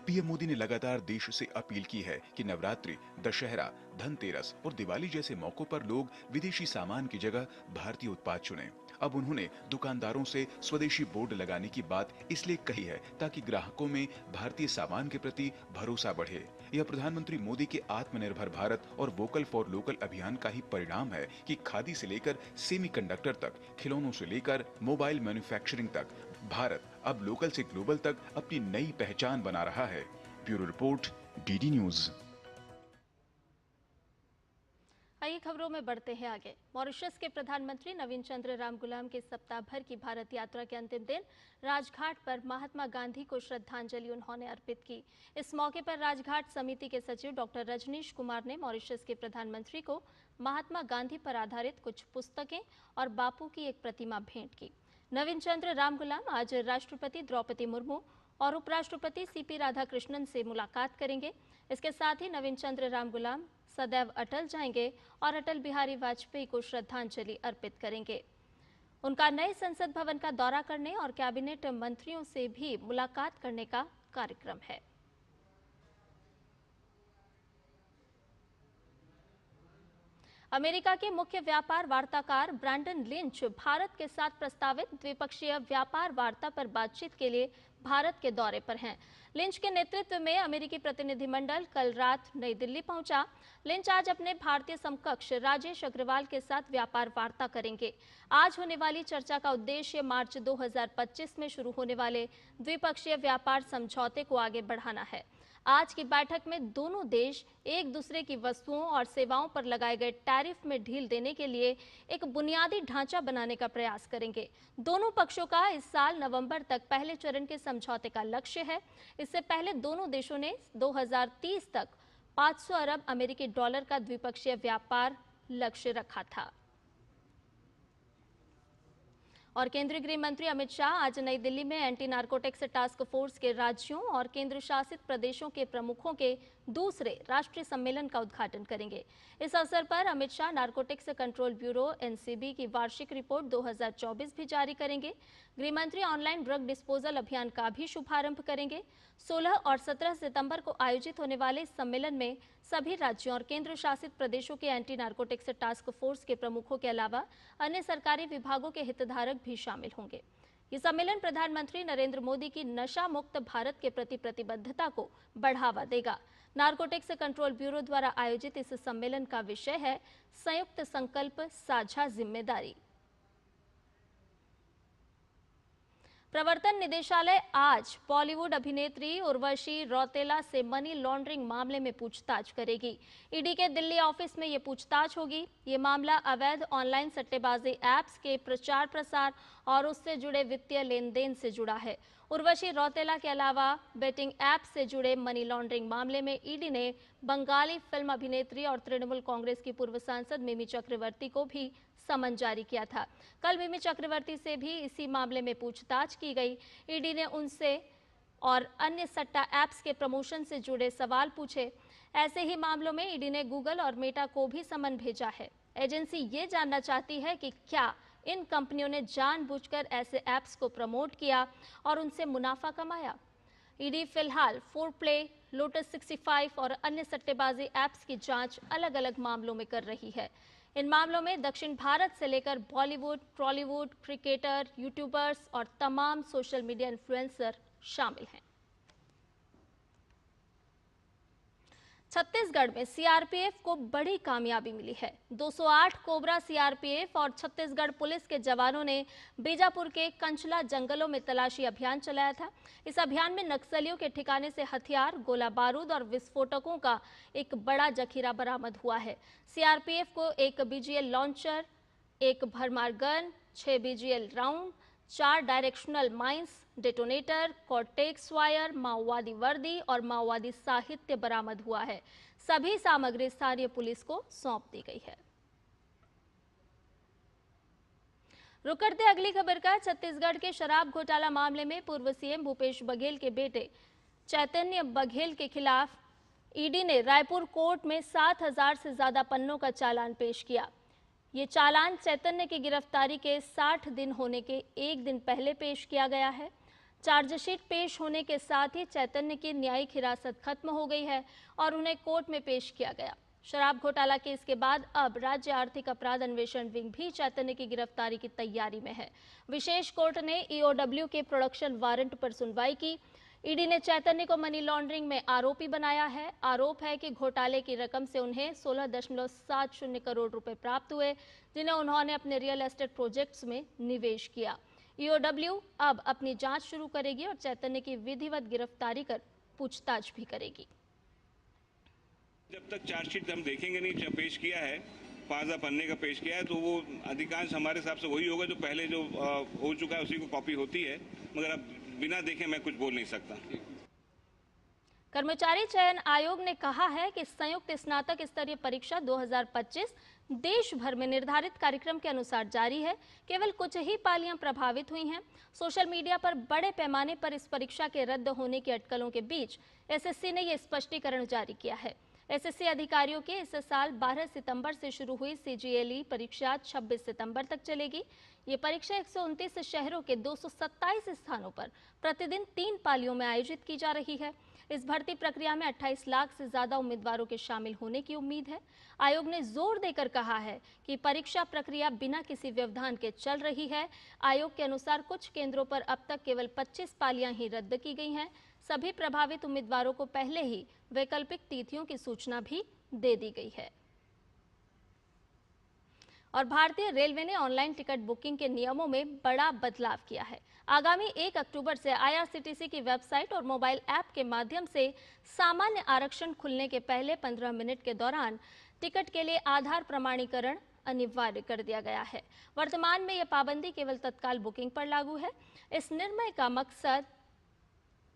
पीएम मोदी ने लगातार देश से अपील की है कि नवरात्रि, दशहरा, धनतेरस और दिवाली जैसे मौकों पर लोग विदेशी सामान की जगह भारतीय उत्पाद चुनें। अब उन्होंने दुकानदारों से स्वदेशी बोर्ड लगाने की बात इसलिए कही है ताकि ग्राहकों में भारतीय सामान के प्रति भरोसा बढ़े। यह प्रधानमंत्री मोदी के आत्मनिर्भर भारत और वोकल फॉर लोकल अभियान का ही परिणाम है कि खादी से लेकर सेमीकंडक्टर तक, खिलौनों से लेकर मोबाइल मैन्युफैक्चरिंग तक, भारत अब लोकल से ग्लोबल तक अपनी नई पहचान बना रहा है। Bureau report, DD news. आइए खबरों में बढ़ते हैं आगे। मॉरिशस के प्रधानमंत्री नवीन चंद्र रामगुलाम की सप्ताह भर की भारत यात्रा के अंतिम दिन राजघाट पर महात्मा गांधी को श्रद्धांजलि उन्होंने अर्पित की। इस मौके पर राजघाट समिति के सचिव डॉक्टर रजनीश कुमार ने मॉरिशस के प्रधानमंत्री को महात्मा गांधी पर आधारित कुछ पुस्तकें और बापू की एक प्रतिमा भेंट की। नवीन चंद्र रामगुलाम आज राष्ट्रपति द्रौपदी मुर्मू और उपराष्ट्रपति सीपी राधाकृष्णन से मुलाकात करेंगे। इसके साथ ही नवीन चंद्र रामगुलाम सदैव अटल जाएंगे और अटल बिहारी वाजपेयी को श्रद्धांजलि अर्पित करेंगे। उनका नए संसद भवन का दौरा करने और कैबिनेट मंत्रियों से भी मुलाकात करने का कार्यक्रम है। अमेरिका के मुख्य व्यापार वार्ताकार ब्रैंडन लिंच भारत के साथ प्रस्तावित द्विपक्षीय व्यापार वार्ता पर बातचीत के लिए भारत के दौरे पर हैं। लिंच के नेतृत्व में अमेरिकी प्रतिनिधिमंडल कल रात नई दिल्ली पहुंचा। लिंच आज अपने भारतीय समकक्ष राजेश अग्रवाल के साथ व्यापार वार्ता करेंगे। आज होने वाली चर्चा का उद्देश्य मार्च 2025 में शुरू होने वाले द्विपक्षीय व्यापार समझौते को आगे बढ़ाना है। आज की बैठक में दोनों देश एक दूसरे की वस्तुओं और सेवाओं पर लगाए गए टैरिफ में ढील देने के लिए एक बुनियादी ढांचा बनाने का प्रयास करेंगे। दोनों पक्षों का इस साल नवंबर तक पहले चरण के समझौते का लक्ष्य है। इससे पहले दोनों देशों ने 2030 तक 500 अरब अमेरिकी डॉलर का द्विपक्षीय व्यापार लक्ष्य रखा था। और केंद्रीय गृह मंत्री अमित शाह आज नई दिल्ली में एंटी नारकोटिक्स टास्क फोर्स के राज्यों और केंद्र शासित प्रदेशों के प्रमुखों के दूसरे राष्ट्रीय सम्मेलन का उद्घाटन करेंगे। इस अवसर पर Amit Shah narcotics control bureau NCB की वार्षिक रिपोर्ट 2024 भी जारी करेंगे। गृह मंत्री ऑनलाइन ड्रग डिस्पोजल अभियान का भी शुभारंभ करेंगे। 16 और 17 सितंबर को आयोजित होने वाले इस सम्मेलन में सभी राज्यों और केंद्र शासित प्रदेशों के एंटी नारकोटिक्स टास्क फोर्स के प्रमुखों के अलावा अन्य सरकारी विभागों के हितधारक भी शामिल होंगे। ये सम्मेलन प्रधानमंत्री नरेंद्र मोदी की नशा मुक्त भारत के प्रति प्रतिबद्धता को बढ़ावा देगा। नारकोटिक्स कंट्रोल ब्यूरो द्वारा आयोजित इस सम्मेलन का विषय है संयुक्त संकल्प साझा जिम्मेदारी। प्रवर्तन निदेशालय आज बॉलीवुड अभिनेत्री उर्वशी रौतेला से मनी लॉन्ड्रिंग मामले में पूछताछ करेगी। ईडी के दिल्ली ऑफिस में ये पूछताछ होगी। ये मामला अवैध ऑनलाइन सट्टेबाजी ऐप्स के प्रचार प्रसार और उससे जुड़े वित्तीय लेन देन से जुड़ा है। उर्वशी रौतेला के अलावा बेटिंग ऐप से जुड़े मनी लॉन्ड्रिंग मामले में ईडी ने बंगाली फिल्म अभिनेत्री और तृणमूल कांग्रेस की पूर्व सांसद मिमी चक्रवर्ती को भी समन जारी किया था। कल मिमी चक्रवर्ती से भी इसी मामले में पूछताछ की गई। ईडी ने उनसे और अन्य सट्टा ऐप्स के प्रमोशन से जुड़े सवाल पूछे। ऐसे ही मामलों में ईडी ने गूगल और मेटा को भी समन भेजा है। एजेंसी ये जानना चाहती है कि क्या इन कंपनियों ने जानबूझकर ऐसे ऐप्स को प्रमोट किया और उनसे मुनाफा कमाया। ईडी फिलहाल 4Play, लोटस 65 और अन्य सट्टेबाजी ऐप्स की जांच अलग अलग मामलों में कर रही है। इन मामलों में दक्षिण भारत से लेकर बॉलीवुड, टॉलीवुड, क्रिकेटर, यूट्यूबर्स और तमाम सोशल मीडिया इन्फ्लुएंसर शामिल हैं। छत्तीसगढ़ में सीआरपीएफ को बड़ी कामयाबी मिली है। 208 कोबरा सीआरपीएफ और छत्तीसगढ़ पुलिस के जवानों ने बीजापुर के कंचला जंगलों में तलाशी अभियान चलाया था। इस अभियान में नक्सलियों के ठिकाने से हथियार, गोला बारूद और विस्फोटकों का एक बड़ा जखीरा बरामद हुआ है। सीआरपीएफ को एक बीजीएल लॉन्चर, एक भरमार gun, 6 BGL round, 4 directional mines, detonator, cortex wire, माओवादी वर्दी और माओवादी साहित्य बरामद हुआ है। सभी सामग्री स्थानीय पुलिस को सौंप दी गई है। रुक करते अगली खबर का। छत्तीसगढ़ के शराब घोटाला मामले में पूर्व सीएम भूपेश बघेल के बेटे चैतन्य बघेल के खिलाफ ईडी ने रायपुर कोर्ट में 7,000 से ज्यादा पन्नों का चालान पेश किया। ये चालान चैतन्य की गिरफ्तारी के 60 दिन होने के एक दिन पहले पेश किया गया है। चार्जशीट पेश होने के साथ ही चैतन्य की न्यायिक हिरासत खत्म हो गई है और उन्हें कोर्ट में पेश किया गया। शराब घोटाला केस के बाद अब राज्य आर्थिक अपराध अन्वेषण विंग भी चैतन्य की गिरफ्तारी की तैयारी में है। विशेष कोर्ट ने ईओडब्ल्यू के प्रोडक्शन वारंट पर सुनवाई की। ईडी ने चैतन्य को मनी लॉन्ड्रिंग में आरोपी बनाया है। आरोप है कि घोटाले की रकम से उन्हें 16.70 करोड़ रुपए प्राप्त हुए, जिन्हें उन्होंने अपने रियल एस्टेट प्रोजेक्ट्स में निवेश किया। ईओडब्ल्यू अब अपनी जांच शुरू करेगी और चैतन्य की विधिवत गिरफ्तारी कर पूछताछ भी करेगी। जब तक चार्जशीट हम देखेंगे नहीं, जब पेश किया है 5,000 पन्ने का पेश किया है, तो वो अधिकांश हमारे हिसाब से वही होगा जो पहले जो हो चुका है उसी को कॉपी होती है, मगर अब बिना देखे मैं कुछ बोल नहीं सकता। कर्मचारी चयन आयोग ने कहा है कि संयुक्त स्नातक स्तरीय परीक्षा 2025 देश भर में निर्धारित कार्यक्रम के अनुसार जारी है। केवल कुछ ही पालियां प्रभावित हुई हैं। सोशल मीडिया पर बड़े पैमाने पर इस परीक्षा के रद्द होने की अटकलों के बीच एसएससी ने यह स्पष्टीकरण जारी किया है। एसएससी अधिकारियों के इस साल 12 सितंबर से शुरू हुई सीजीएलई परीक्षा 26 सितंबर तक चलेगी। ये परीक्षा 129 शहरों के 227 स्थानों पर प्रतिदिन 3 पालियों में आयोजित की जा रही है। इस भर्ती प्रक्रिया में 28 लाख से ज्यादा उम्मीदवारों के शामिल होने की उम्मीद है। आयोग ने जोर देकर कहा है कि परीक्षा प्रक्रिया बिना किसी व्यवधान के चल रही है। आयोग के अनुसार कुछ केंद्रों पर अब तक केवल 25 पालियां ही रद्द की गई हैं। सभी प्रभावित उम्मीदवारों को पहले ही वैकल्पिक तिथियों की सूचना भी दे दी गई है। और भारतीय रेलवे ने ऑनलाइन टिकट बुकिंग के नियमों में बड़ा बदलाव किया है। आगामी 1 अक्टूबर से आईआरसीटीसी की वेबसाइट और मोबाइल ऐप के माध्यम से सामान्य आरक्षण खुलने के पहले 15 मिनट के दौरान टिकट के लिए आधार प्रमाणीकरण अनिवार्य कर दिया गया है। वर्तमान में यह पाबंदी केवल तत्काल बुकिंग पर लागू है। इस निर्णय का मकसद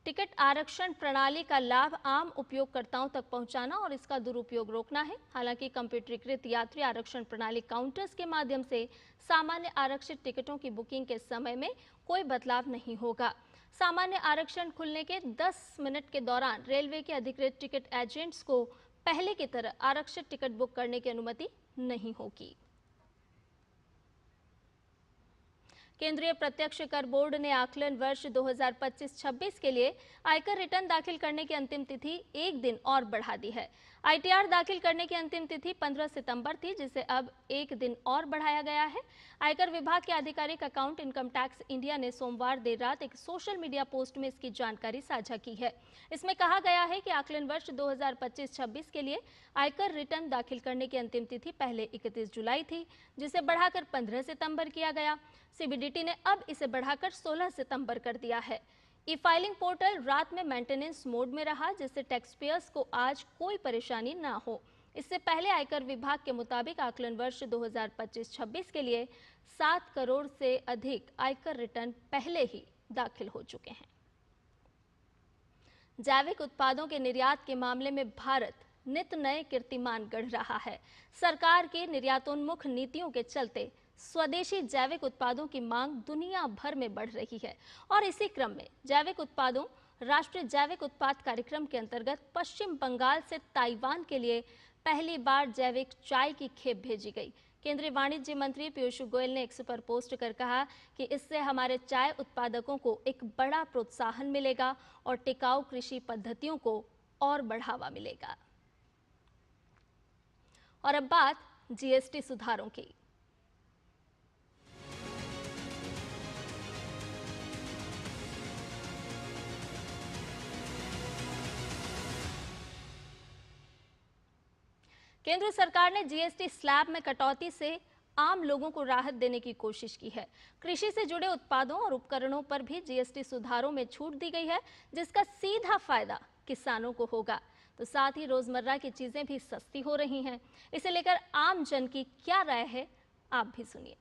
टिकट आरक्षण प्रणाली का लाभ आम उपयोगकर्ताओं तक पहुंचाना और इसका दुरुपयोग रोकना है। हालांकि कंप्यूटरीकृत यात्री आरक्षण प्रणाली काउंटर्स के माध्यम से सामान्य आरक्षित टिकटों की बुकिंग के समय में कोई बदलाव नहीं होगा। सामान्य आरक्षण खुलने के 10 मिनट के दौरान रेलवे के अधिकृत टिकट एजेंट्स को पहले की तरह आरक्षित टिकट बुक करने की अनुमति नहीं होगी। केंद्रीय प्रत्यक्ष कर बोर्ड ने आकलन वर्ष 2025-26 के लिए आयकर रिटर्न दाखिल करने की अंतिम तिथि एक दिन और बढ़ा दी है। आईटीआर दाखिल करने की अंतिम तिथि 15 सितंबर थी, जिसे अब एक दिन और बढ़ाया गया है। आयकर विभाग के आधिकारिक अकाउंट इनकम टैक्स इंडिया ने सोमवार देर रात एक सोशल मीडिया पोस्ट में इसकी जानकारी साझा की है। इसमें कहा गया है कि आकलन वर्ष 2025-26 के लिए आयकर रिटर्न दाखिल करने की अंतिम तिथि पहले 31 जुलाई थी, जिसे बढ़ाकर 15 सितंबर किया गया। सीबीडीटी ने अब इसे बढ़ाकर 16 सितंबर कर दिया है। ई फाइलिंग पोर्टल रात में मेंटेनेंस मोड में रहा, जिससे टैक्स पेयर्स को आज कोई परेशानी ना हो। इससे पहले आयकर विभाग के मुताबिक आकलन वर्ष 2025-26 के लिए 7 करोड़ से अधिक आयकर रिटर्न पहले ही दाखिल हो चुके हैं। जैविक उत्पादों के निर्यात के मामले में भारत नित नए कीर्तिमान गढ़ रहा है। सरकार की निर्यातोन्मुख नीतियों के चलते स्वदेशी जैविक उत्पादों की मांग दुनिया भर में बढ़ रही है और इसी क्रम में जैविक उत्पादों राष्ट्रीय जैविक उत्पाद कार्यक्रम के अंतर्गत पश्चिम बंगाल से ताइवान के लिए पहली बार जैविक चाय की खेप भेजी गई। केंद्रीय वाणिज्य मंत्री पीयूष गोयल ने एक्स पर पोस्ट कर कहा कि इससे हमारे चाय उत्पादकों को एक बड़ा प्रोत्साहन मिलेगा और टिकाऊ कृषि पद्धतियों को और बढ़ावा मिलेगा। और अब बात जीएसटी सुधारों की। केंद्र सरकार ने जीएसटी स्लैब में कटौती से आम लोगों को राहत देने की कोशिश की है। कृषि से जुड़े उत्पादों और उपकरणों पर भी जीएसटी सुधारों में छूट दी गई है, जिसका सीधा फायदा किसानों को होगा। तो साथ ही रोजमर्रा की चीजें भी सस्ती हो रही हैं। इसे लेकर आम जन की क्या राय है, आप भी सुनिए।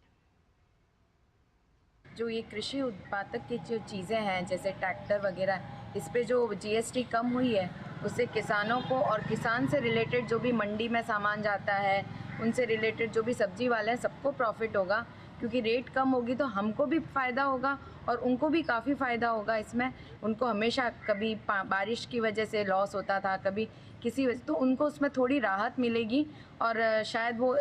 जो ये कृषि उत्पादक की जो चीज़ें हैं जैसे ट्रैक्टर वगैरह, इस पे जो जीएसटी कम हुई है उससे किसानों को और किसान से रिलेटेड जो भी मंडी में सामान जाता है, उनसे रिलेटेड जो भी सब्जी वाले हैं, सबको प्रॉफिट होगा। क्योंकि रेट कम होगी तो हमको भी फ़ायदा होगा और उनको भी काफ़ी फ़ायदा होगा इसमें। उनको हमेशा कभी बारिश की वजह से लॉस होता था, कभी किसी वजह, तो उनको उसमें थोड़ी राहत मिलेगी और शायद वो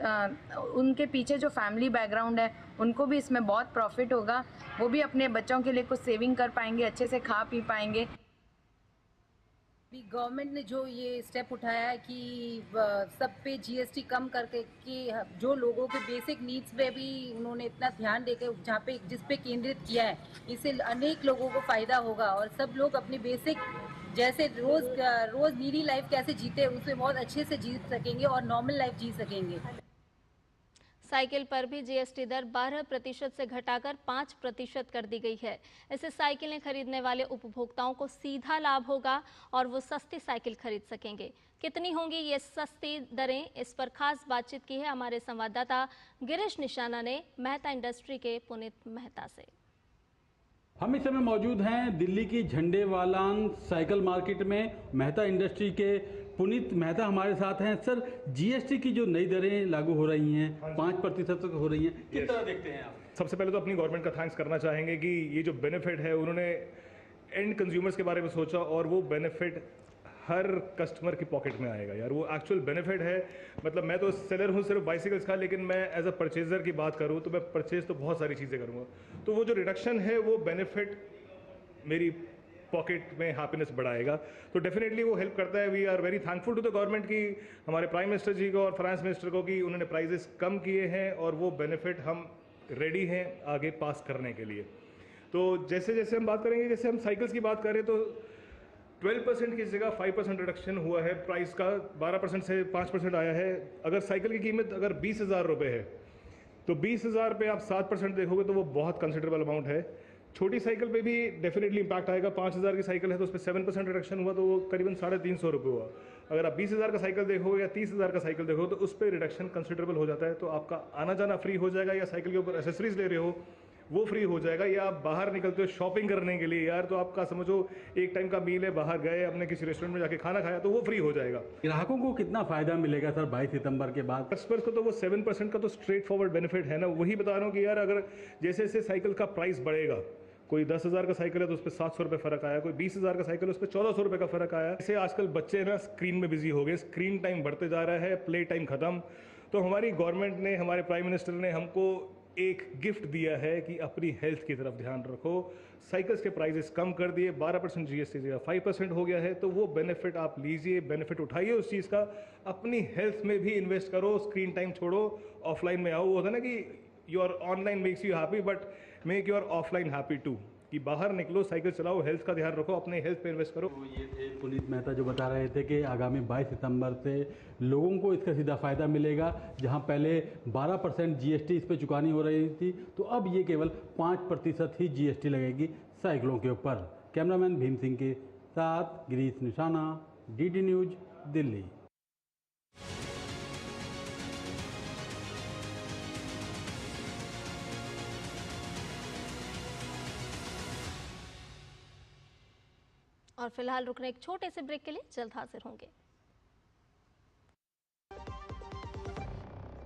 उनके पीछे जो फैमिली बैकग्राउंड है उनको भी इसमें बहुत प्रॉफिट होगा। वो भी अपने बच्चों के लिए कुछ सेविंग कर पाएंगे, अच्छे से खा पी पाएंगे। गवर्नमेंट ने जो ये स्टेप उठाया है कि सब पे जीएसटी कम करके कि जो लोगों के बेसिक नीड्स पे भी उन्होंने इतना ध्यान देकर जहाँ पे जिस पे केंद्रित किया है, इससे अनेक लोगों को फ़ायदा होगा और सब लोग अपनी बेसिक जैसे रोज़ नीडी लाइफ कैसे जीते उसमें बहुत अच्छे से जी सकेंगे और नॉर्मल लाइफ जी सकेंगे। साइकिल पर भी जीएसटी दर 12% से घटाकर 5% कर दी गई है। इससे साइकिलें खरीदने वाले उपभोक्ताओं को सीधा लाभ होगा और वो सस्ती साइकिल खरीद सकेंगे। कितनी होंगी ये सस्ती दरें, इस पर खास बातचीत की है हमारे संवाददाता गिरीश निशाना ने मेहता इंडस्ट्री के पुनीत मेहता से। हम इस समय मौजूद हैं दिल्ली की झंडेवालान साइकिल मार्केट में। मेहता इंडस्ट्री के पुनीत मेहता हमारे साथ हैं। सर, जीएसटी की जो नई दरें लागू हो रही हैं 5% तक हो रही हैं, किस तरह देखते हैं आप? सबसे पहले तो अपनी गवर्नमेंट का थैंक्स करना चाहेंगे कि ये जो बेनिफिट है उन्होंने एंड कंज्यूमर्स के बारे में सोचा और वो बेनिफिट हर कस्टमर की पॉकेट में आएगा। यार वो एक्चुअल बेनिफिट है। मतलब मैं तो सेलर हूँ सिर्फ बाइसिकल्स का, लेकिन मैं एज अ परचेजर की बात करूँ तो मैं परचेज तो बहुत सारी चीज़ें करूँगा। तो वो जो रिडक्शन है वो बेनिफिट मेरी पॉकेट में हैप्पीनेस बढ़ाएगा, तो डेफिनेटली वो हेल्प करता है। We are very thankful to the government की, हमारे प्राइम मिनिस्टर जी को और फाइनेंस मिनिस्टर को कि उन्होंने प्राइजेस कम किए हैं और वो बेनिफिट हम रेडी हैं आगे पास करने के लिए। तो जैसे जैसे हम बात करेंगे, जैसे हम साइकिल्स की बात करें तो 12% की जगह 5% रिडक्शन हुआ है प्राइस का, 12% से 5% आया है। अगर साइकिल की कीमत अगर 20,000 रुपये है तो 20,000 पे आप 7% देखोगे तो वो बहुत कंसिडरेबल अमाउंट है। छोटी साइकिल पे भी डेफिनेटली इंपैक्ट आएगा। 5,000 की साइकिल है तो उस पर 7% रिडक्शन हुआ तो वो करीबन 350 रुपये हुआ। अगर आप 20,000 का साइकिल देखोगे या 30,000 का साइकिल देखोगे तो उस पर रिडक्शन कंसिडरेबल हो जाता है। तो आपका आना जाना फ्री हो जाएगा, या साइकिल के ऊपर एसेसरीज ले रहे हो वो फ्री हो जाएगा, या आप बाहर निकलते हो शॉपिंग करने के लिए यार, तो आपका समझो एक टाइम का मील है, बाहर गए अपने किसी रेस्टोरेंट में जाके खाना खाया तो वो फ्री हो जाएगा। ग्राहकों को कितना फायदा मिलेगा सर 22 सितंबर के बाद? कस्टमर्स को तो वो 7% का तो स्ट्रेट फॉरवर्ड बेनिफिट है ना। वही बता रहा हूँ कि यार अगर जैसे जैसे साइकिल का प्राइस बढ़ेगा कोई 10,000 का साइकिल है तो उस पर 700 रुपये फ़र्क आया, कोई 20,000 का साइकिल है उस पर 1400 रुपये का फ़र्क आया। ऐसे आजकल बच्चे ना स्क्रीन में बिजी हो गए, स्क्रीन टाइम बढ़ते जा रहा है, प्ले टाइम ख़त्म। तो हमारी गवर्नमेंट ने, हमारे प्राइम मिनिस्टर ने हमको एक गिफ्ट दिया है कि अपनी हेल्थ की तरफ ध्यान रखो। साइकिल्स के प्राइजेस कम कर दिए, 12% GST जगह 5% हो गया है, तो वो बेनिफिट आप लीजिए, बेनिफिट उठाइए उस चीज़ का। अपनी हेल्थ में भी इन्वेस्ट करो, स्क्रीन टाइम छोड़ो, ऑफलाइन में आओ। वो होता है ना कि your online makes you happy but make your offline happy too, कि बाहर निकलो, साइकिल चलाओ, हेल्थ का ध्यान रखो, अपने हेल्थ पे इन्वेस्ट करो। ये थे पुनीत मेहता जो बता रहे थे कि आगामी 22 सितंबर से लोगों को इसका सीधा फ़ायदा मिलेगा। जहां पहले 12% GST इस पर चुकानी हो रही थी, तो अब ये केवल 5% ही GST लगेगी साइकिलों के ऊपर। कैमरामैन भीम सिंह के साथ गिरीश निशाना, DD न्यूज़, दिल्ली। और फिलहाल रुकने एक छोटे से ब्रेक के लिए जल्द हाजिर होंगे।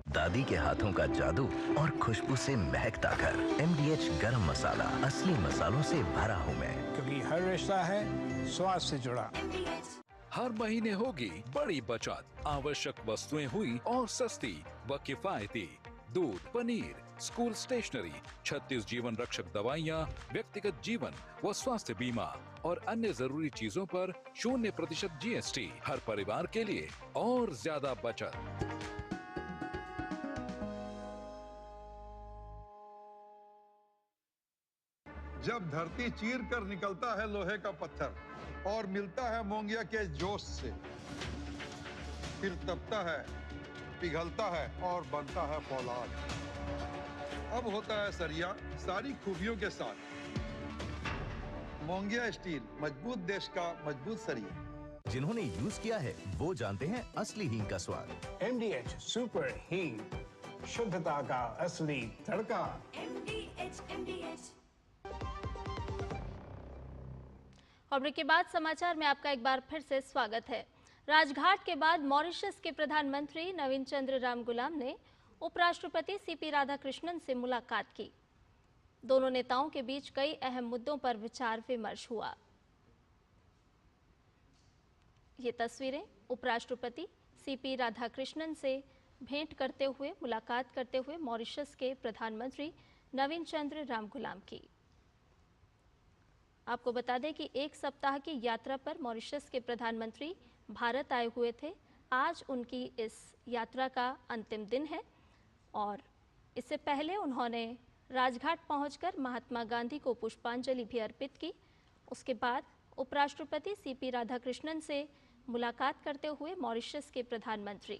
दादी के हाथों का जादू और खुशबू से महकता घर। MDH गरम मसाला, असली मसालों से भरा हूँ मैं, क्योंकि हर रिश्ता है स्वाद से जुड़ा। हर महीने होगी बड़ी बचत, आवश्यक वस्तुएं हुई और सस्ती व किफायती। दूध, पनीर, स्कूल स्टेशनरी, 36 जीवन रक्षक दवाइयाँ, व्यक्तिगत जीवन व स्वास्थ्य बीमा और अन्य जरूरी चीजों पर 0% GST। हर परिवार के लिए और ज्यादा बचत। जब धरती चीर कर निकलता है लोहे का पत्थर और मिलता है मोंगिया के जोश से, फिर तपता है, पिघलता है और बनता है फौलाद। अब होता है सरिया सारी खूबियों के साथ। मोंगिया स्टील, मजबूत देश का मजबूत सरिया। जिन्होंने यूज किया है वो जानते हैं असली हींग का स्वाद। MDH सुपर हींग, शुद्धता का असली तड़का। MDH। और ब्रेक के बाद समाचार में आपका एक बार फिर से स्वागत है। राजघाट के बाद मॉरिशस के प्रधानमंत्री नवीन चंद्र रामगुलाम ने उपराष्ट्रपति CP राधाकृष्णन से मुलाकात की। दोनों नेताओं के बीच कई अहम मुद्दों पर विचार विमर्श हुआ। ये तस्वीरें उपराष्ट्रपति CP राधाकृष्णन से भेंट करते हुए, मुलाकात करते हुए मॉरिशस के प्रधानमंत्री नवीन चंद्र रामगुलाम की। आपको बता दें कि एक सप्ताह की यात्रा पर मॉरिशस के प्रधानमंत्री भारत आए हुए थे। आज उनकी इस यात्रा का अंतिम दिन है और इससे पहले उन्होंने राजघाट पहुंचकर महात्मा गांधी को पुष्पांजलि भी अर्पित की। उसके बाद उपराष्ट्रपति CP राधाकृष्णन से मुलाकात करते हुए मॉरिशस के प्रधानमंत्री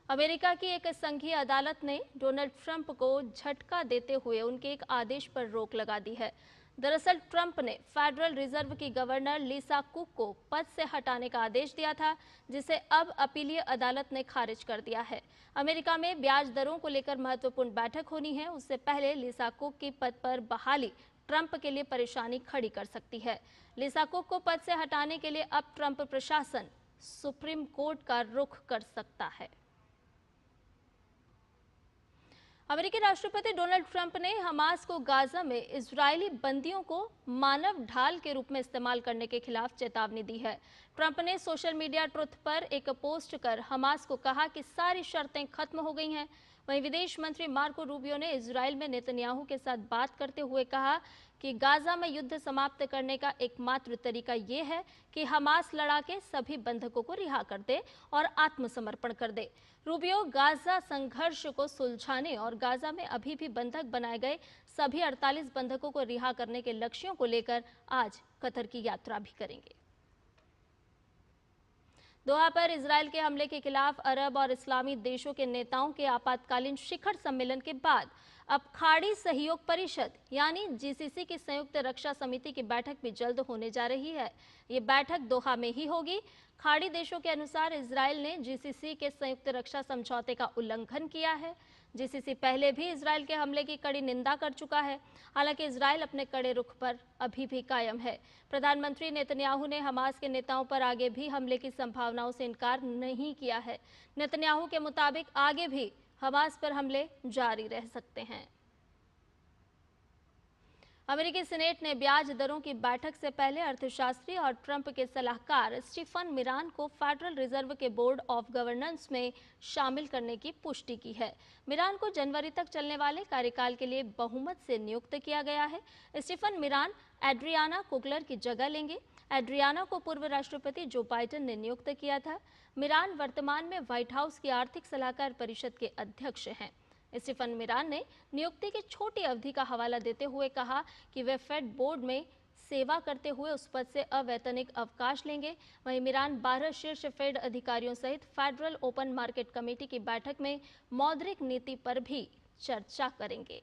अमेरिका की एक संघीय अदालत ने डोनाल्ड ट्रंप को झटका देते हुए उनके एक आदेश पर रोक लगा दी है। दरअसल ट्रंप ने फेडरल रिजर्व की गवर्नर लिसा कुक को पद से हटाने का आदेश दिया था, जिसे अब अपीलीय अदालत ने खारिज कर दिया है। अमेरिका में ब्याज दरों को लेकर महत्वपूर्ण बैठक होनी है। उससे पहले लिसा कुक की पद पर बहाली ट्रंप के लिए परेशानी खड़ी कर सकती है। लिसा कुक को पद से हटाने के लिए अब ट्रंप प्रशासन सुप्रीम कोर्ट का रुख कर सकता है। अमेरिकी राष्ट्रपति डोनाल्ड ट्रंप ने हमास को गाजा में इजरायली बंदियों को मानव ढाल के रूप में इस्तेमाल करने के खिलाफ चेतावनी दी है। ट्रंप ने सोशल मीडिया ट्रुथ पर एक पोस्ट कर हमास को कहा कि सारी शर्तें खत्म हो गई हैं। वहीं विदेश मंत्री मार्को रूबियो ने इजरायल में नेतन्याहू के साथ बात करते हुए कहा कि गाजा में युद्ध समाप्त करने का एकमात्र तरीका ये है कि हमास लड़ा के सभी बंधकों को रिहा कर दे और आत्मसमर्पण कर दे। रूबियो गाजा संघर्ष को सुलझाने और गाजा में अभी भी बंधक बनाए गए सभी 48 बंधकों को रिहा करने के लक्ष्यों को लेकर आज कतर की यात्रा भी करेंगे। दोहा पर इजरायल के हमले के खिलाफ अरब और इस्लामी देशों के नेताओं के आपातकालीन शिखर सम्मेलन के बाद अब खाड़ी सहयोग परिषद यानी GCC की संयुक्त रक्षा समिति की बैठक भी जल्द होने जा रही है। ये बैठक दोहा में ही होगी। खाड़ी देशों के अनुसार इजरायल ने GCC के संयुक्त रक्षा समझौते का उल्लंघन किया है। GCC पहले भी इजरायल के हमले की कड़ी निंदा कर चुका है। हालांकि इजरायल अपने कड़े रुख पर अभी भी कायम है। प्रधानमंत्री नेतन्याहू ने हमास के नेताओं पर आगे भी हमले की संभावनाओं से इनकार नहीं किया है। नेतन्याहू के मुताबिक आगे भी हमास पर हमले जारी रह सकते हैं। अमेरिकी सीनेट ने ब्याज दरों की बैठक से पहले अर्थशास्त्री और ट्रंप के सलाहकार स्टीफन मिरान को फेडरल रिजर्व के बोर्ड ऑफ गवर्नेंस में शामिल करने की पुष्टि की है। मिरान को जनवरी तक चलने वाले कार्यकाल के लिए बहुमत से नियुक्त किया गया है। स्टीफन मिरान एड्रियाना कुगलर की जगह लेंगे। एड्रियाना को पूर्व राष्ट्रपति जो बाइडेन ने नियुक्त किया था। मिरान वर्तमान में व्हाइट हाउस की आर्थिक सलाहकार परिषद के अध्यक्ष हैं। स्टीफन मिरान ने नियुक्ति की छोटी अवधि का हवाला देते हुए कहा कि वे फेड बोर्ड में सेवा करते हुए उस पद से अवैतनिक अवकाश लेंगे। वहीं मिरान 12 शीर्ष फेड अधिकारियों सहित फेडरल ओपन मार्केट कमेटी की बैठक में मौद्रिक नीति पर भी चर्चा करेंगे।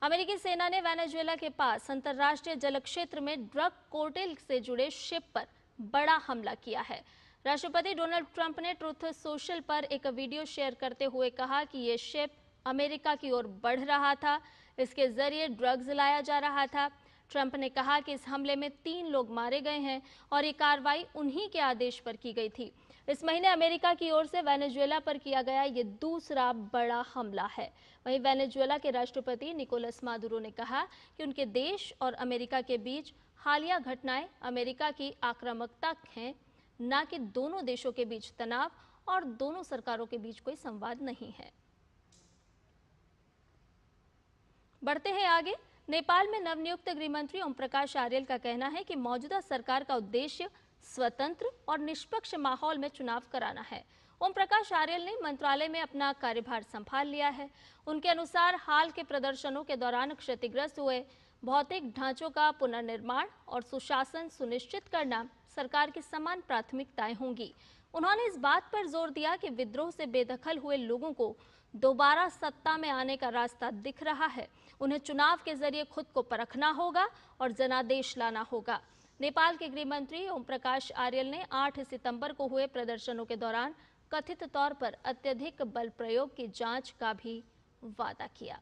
अमेरिकी सेना ने वेनेजुएला के पास अंतर्राष्ट्रीय जल क्षेत्र में ड्रग कार्टेल से जुड़े शिप पर बड़ा हमला किया है। राष्ट्रपति डोनाल्ड ट्रंप ने ट्रुथ सोशल पर एक वीडियो शेयर करते हुए कहा कि ये शिप अमेरिका की ओर बढ़ रहा था, इसके जरिए ड्रग्स लाया जा रहा था। ट्रंप ने कहा कि इस हमले में 3 लोग मारे गए हैं और ये कार्रवाई उन्हीं के आदेश पर की गई थी। इस महीने अमेरिका की ओर से वेनेजुएला पर किया गया ये दूसरा बड़ा हमला है। वहीं वेनेजुएला के राष्ट्रपति निकोलस मादुरो ने कहा कि उनके देश और अमेरिका के बीच हालिया घटनाएं अमेरिका की आक्रामकता हैं, न कि दोनों देशों के बीच तनाव और दोनों सरकारों के बीच कोई संवाद नहीं है। बढ़ते हैं आगे। नेपाल में नवनियुक्त गृह मंत्री ओम प्रकाश आर्यल का कहना है कि मौजूदा सरकार का उद्देश्य स्वतंत्र और निष्पक्ष माहौल में चुनाव कराना है। ओम प्रकाश आर्यल ने मंत्रालय में अपना कार्यभार संभाल लिया है। उनके अनुसार हाल के प्रदर्शनों के दौरान क्षतिग्रस्त हुए भौतिक ढांचों का पुनर्निर्माण और सुशासन सुनिश्चित करना सरकार की समान प्राथमिकताएं होंगी। उन्होंने इस बात पर जोर दिया कि विद्रोह से बेदखल हुए लोगों को दोबारा सत्ता में आने का रास्ता दिख रहा है। उन्हें चुनाव के जरिए खुद को परखना होगा और जनादेश लाना होगा। नेपाल के गृह मंत्री ओम प्रकाश आर्यल ने 8 सितंबर को हुए प्रदर्शनों के दौरान कथित तौर पर अत्यधिक बल प्रयोग की जांच का भी वादा किया।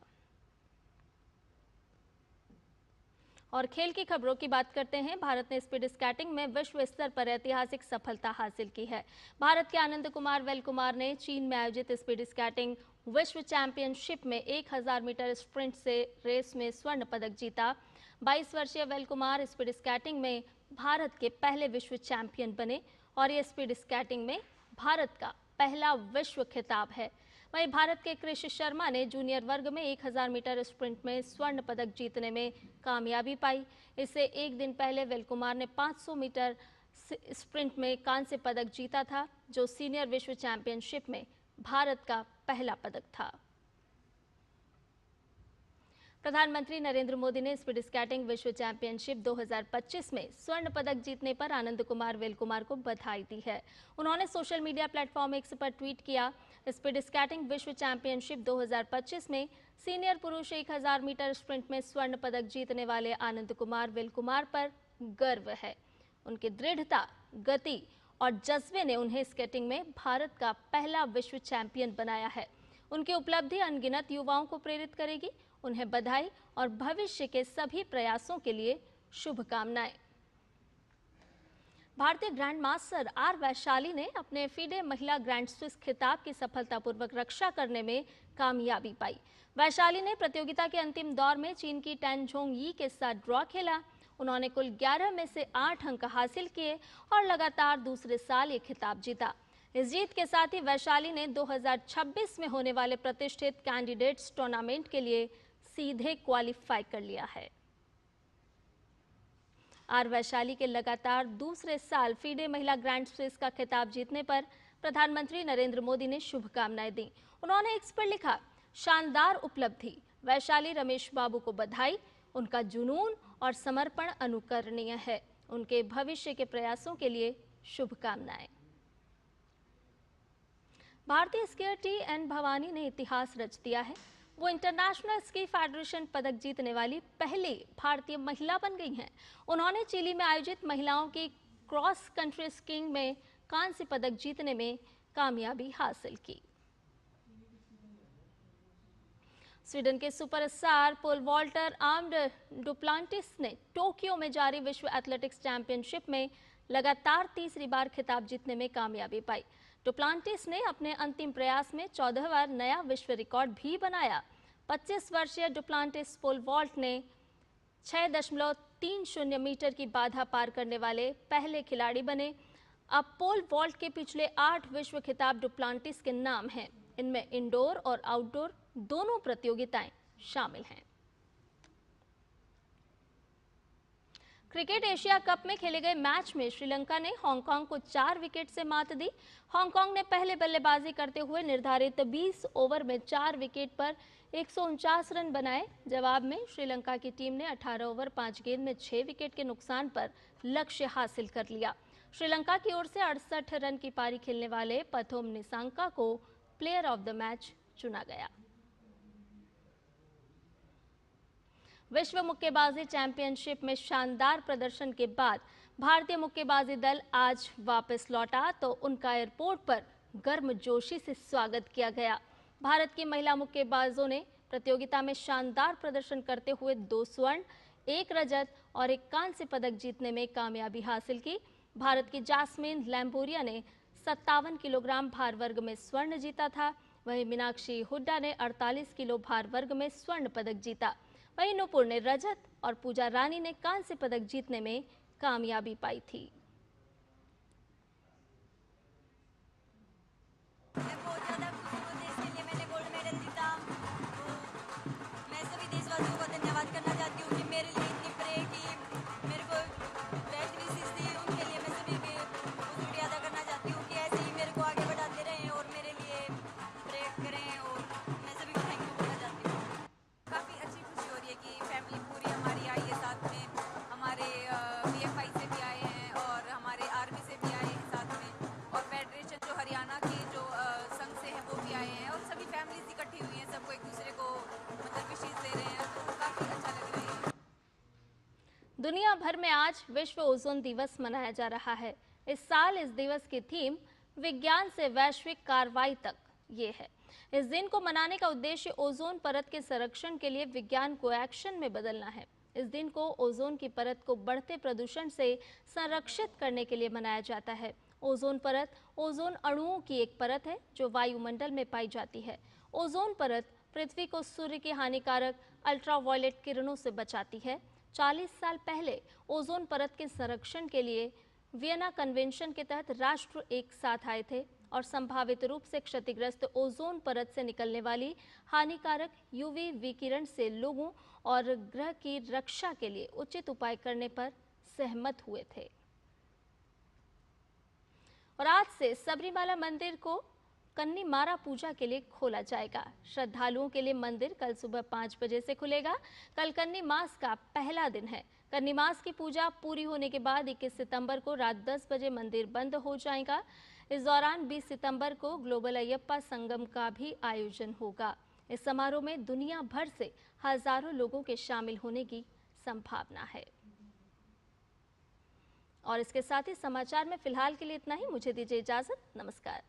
और खेल की खबरों की बात करते हैं। भारत ने स्पीड स्केटिंग में विश्व स्तर पर ऐतिहासिक सफलता हासिल की है। भारत के आनंद कुमार वेल कुमार ने चीन में आयोजित स्पीड स्केटिंग विश्व चैंपियनशिप में 1000 मीटर स्प्रिंट से रेस में स्वर्ण पदक जीता। 22 वर्षीय वेल कुमार स्पीड स्केटिंग में भारत के पहले विश्व चैंपियन बने और ये स्पीड स्केटिंग में भारत का पहला विश्व खिताब है। वहीं भारत के कृष शर्मा ने जूनियर वर्ग में 1000 मीटर स्प्रिंट में स्वर्ण पदक जीतने में कामयाबी पाई। इससे एक दिन पहले वेल कुमार ने 500 मीटर स्प्रिंट में कांस्य पदक जीता था, जो सीनियर विश्व चैंपियनशिप में भारत का पहला पदक था। प्रधानमंत्री नरेंद्र मोदी ने स्पीड स्केटिंग विश्व चैंपियनशिप 2025 में स्वर्ण पदक जीतने पर आनंद कुमार वेल कुमार को बधाई दी है। उन्होंने सोशल मीडिया प्लेटफॉर्म एक्स पर ट्वीट किया, स्पीड स्केटिंग विश्व चैंपियनशिप 2025 में सीनियर पुरुष 1000 मीटर स्प्रिंट में स्वर्ण पदक जीतने वाले आनंद कुमार वेल कुमार पर गर्व है। उनकी दृढ़ता, गति और जज्बे ने उन्हें स्केटिंग में भारत का पहला विश्व चैंपियन बनाया है। उनकी उपलब्धि अनगिनत युवाओं को प्रेरित करेगी। उन्हें बधाई और भविष्य के सभी प्रयासों के लिए शुभकामनाएं। भारतीय ग्रैंड मास्टर आर वैशाली ने अपने फीडे महिला ग्रैंड स्विस खिताब की सफलतापूर्वक रक्षा करने में कामयाबी पाई। वैशाली ने प्रतियोगिता के अंतिम दौर में चीन की टैन जोंग यी के साथ ड्रॉ खेला। उन्होंने कुल 11 में से 8 अंक हासिल किए और लगातार दूसरे साल ये खिताब जीता। इस जीत के साथ ही वैशाली ने 2026 में होने वाले प्रतिष्ठित कैंडिडेट्स टूर्नामेंट के लिए सीधे क्वालिफाई कर लिया है। आर वैशाली के लगातार दूसरे साल फीडे महिला ग्रैंड स्विस का खिताब जीतने पर प्रधानमंत्री नरेंद्र मोदी ने शुभकामनाएं दी। उन्होंने एक्स पर लिखा, शानदार उपलब्धि, वैशाली रमेश बाबू को बधाई। उनका जुनून और समर्पण अनुकरणीय है। उनके भविष्य के प्रयासों के लिए शुभकामनाएं। भारतीय स्कीयर टी.एन. भवानी ने इतिहास रच दिया है। वो इंटरनेशनल स्की फेडरेशन पदक जीतने वाली पहली भारतीय महिला बन गई हैं। उन्होंने चिली में आयोजित महिलाओं की क्रॉस कंट्री स्कीइंग में कांस्य पदक जीतने में कामयाबी हासिल की। स्वीडन के superstar pole vaulter Armand Duplantis ने टोक्यो में जारी विश्व एथलेटिक्स चैंपियनशिप में लगातार तीसरी बार खिताब जीतने में कामयाबी पाई। डुप्लांटिस ने अपने अंतिम प्रयास में 14 बार नया विश्व रिकॉर्ड भी बनाया। 25 वर्षीय डुप्लांटिस पोल वॉल्ट ने 6.30 मीटर की बाधा पार करने वाले पहले खिलाड़ी बने। अब पोल वॉल्ट के पिछले 8 विश्व खिताब डुप्लांटिस के नाम हैं। इनमें इंडोर और आउटडोर दोनों प्रतियोगिताएं शामिल हैं। क्रिकेट एशिया कप में खेले गए मैच में श्रीलंका ने हांगकांग को 4 विकेट से मात दी। हांगकांग ने पहले बल्लेबाजी करते हुए निर्धारित 20 ओवर में 4 विकेट पर 149 रन बनाए। जवाब में श्रीलंका की टीम ने 18 ओवर 5 गेंद में 6 विकेट के नुकसान पर लक्ष्य हासिल कर लिया। श्रीलंका की ओर से 68 रन की पारी खेलने वाले पथोम निसांका को प्लेयर ऑफ द मैच चुना गया। विश्व मुक्केबाजी चैंपियनशिप में शानदार प्रदर्शन के बाद भारतीय मुक्केबाजी दल आज वापस लौटा तो उनका एयरपोर्ट पर गर्मजोशी से स्वागत किया गया। भारत की महिला मुक्केबाजों ने प्रतियोगिता में शानदार प्रदर्शन करते हुए 2 स्वर्ण, 1 रजत और 1 कांस्य पदक जीतने में कामयाबी हासिल की। भारत की जास्मिन लैम्बोरिया ने 57 किलोग्राम भार वर्ग में स्वर्ण जीता था। वहीं मीनाक्षी हुड्डा ने 48 किलो भार वर्ग में स्वर्ण पदक जीता। वहीं नूपुर ने रजत और पूजा रानी ने कांस्य पदक जीतने में कामयाबी पाई थी। बहुत ज़्यादा खुशी होती है, इसके लिए मैंने गोल्ड मेडल जीता। तो मैं सभी देशवासियों को धन्यवाद करना चाहती हूँ कि मेरे लिए इतनी प्रे की, मेरे को बेस्ट विशेष दी, उनके लिए मैं सभी के शुक्रिया अदा करना चाहती हूँ कि ऐसे ही मेरे को आगे बढ़ाते रहें और मेरे लिए प्रे करें, और मैं सभी को थैंक यू बोलना चाहती हूँ। काफ़ी अच्छी खुशी हो रही है कि फैमिली पूरी हमारी आई है साथ में, हमारे BFI से भी आए हैं और हमारे आर्मी से भी आए हैं साथ में, और फेडरेशन जो हरियाणा की जो संघ से है वो भी आए हैं, और सभी फैमिलीज इकट्ठी हुई हैं, सबको एक दूसरे को मतलब विशेष दे रहे हैं, तो काफ़ी अच्छा लग रहा है। दुनिया भर में आज विश्व ओजोन दिवस मनाया जा रहा है। इस साल इस दिवस की थीम विज्ञान से वैश्विक कार्रवाई तक ये है। इस दिन को मनाने का उद्देश्य ओजोन परत के संरक्षण के लिए विज्ञान को एक्शन में बदलना है। इस दिन को ओजोन की परत को बढ़ते प्रदूषण से संरक्षित करने के लिए मनाया जाता है। ओजोन परत ओजोन अणुओं की एक परत है जो वायुमंडल में पाई जाती है। ओजोन परत पृथ्वी को सूर्य की हानिकारक अल्ट्रावायलेट किरणों से बचाती है। 40 साल पहले ओजोन परत के संरक्षण के लिए वियना कन्वेंशन के तहत राष्ट्र एक साथ आए थे और संभावित रूप से क्षतिग्रस्त ओजोन परत से निकलने वाली हानिकारक यूवी विकिरण से लोगों और ग्रह की रक्षा के लिए उचित उपाय करने पर सहमत हुए थे। और आज से सबरीमाला मंदिर को कन्नीमारा पूजा के लिए खोला जाएगा। श्रद्धालुओं के लिए मंदिर कल सुबह 5 बजे से खुलेगा। कल कन्नी मास का पहला दिन है। कन्नी मास की पूजा पूरी होने के बाद 21 सितंबर को रात 10 बजे मंदिर बंद हो जाएगा। इस दौरान 20 सितंबर को ग्लोबल अयप्पा संगम का भी आयोजन होगा। इस समारोह में दुनिया भर से हजारों लोगों के शामिल होने की संभावना है। और इसके साथ ही समाचार में फिलहाल के लिए इतना ही। मुझे दीजिए इजाजत। नमस्कार।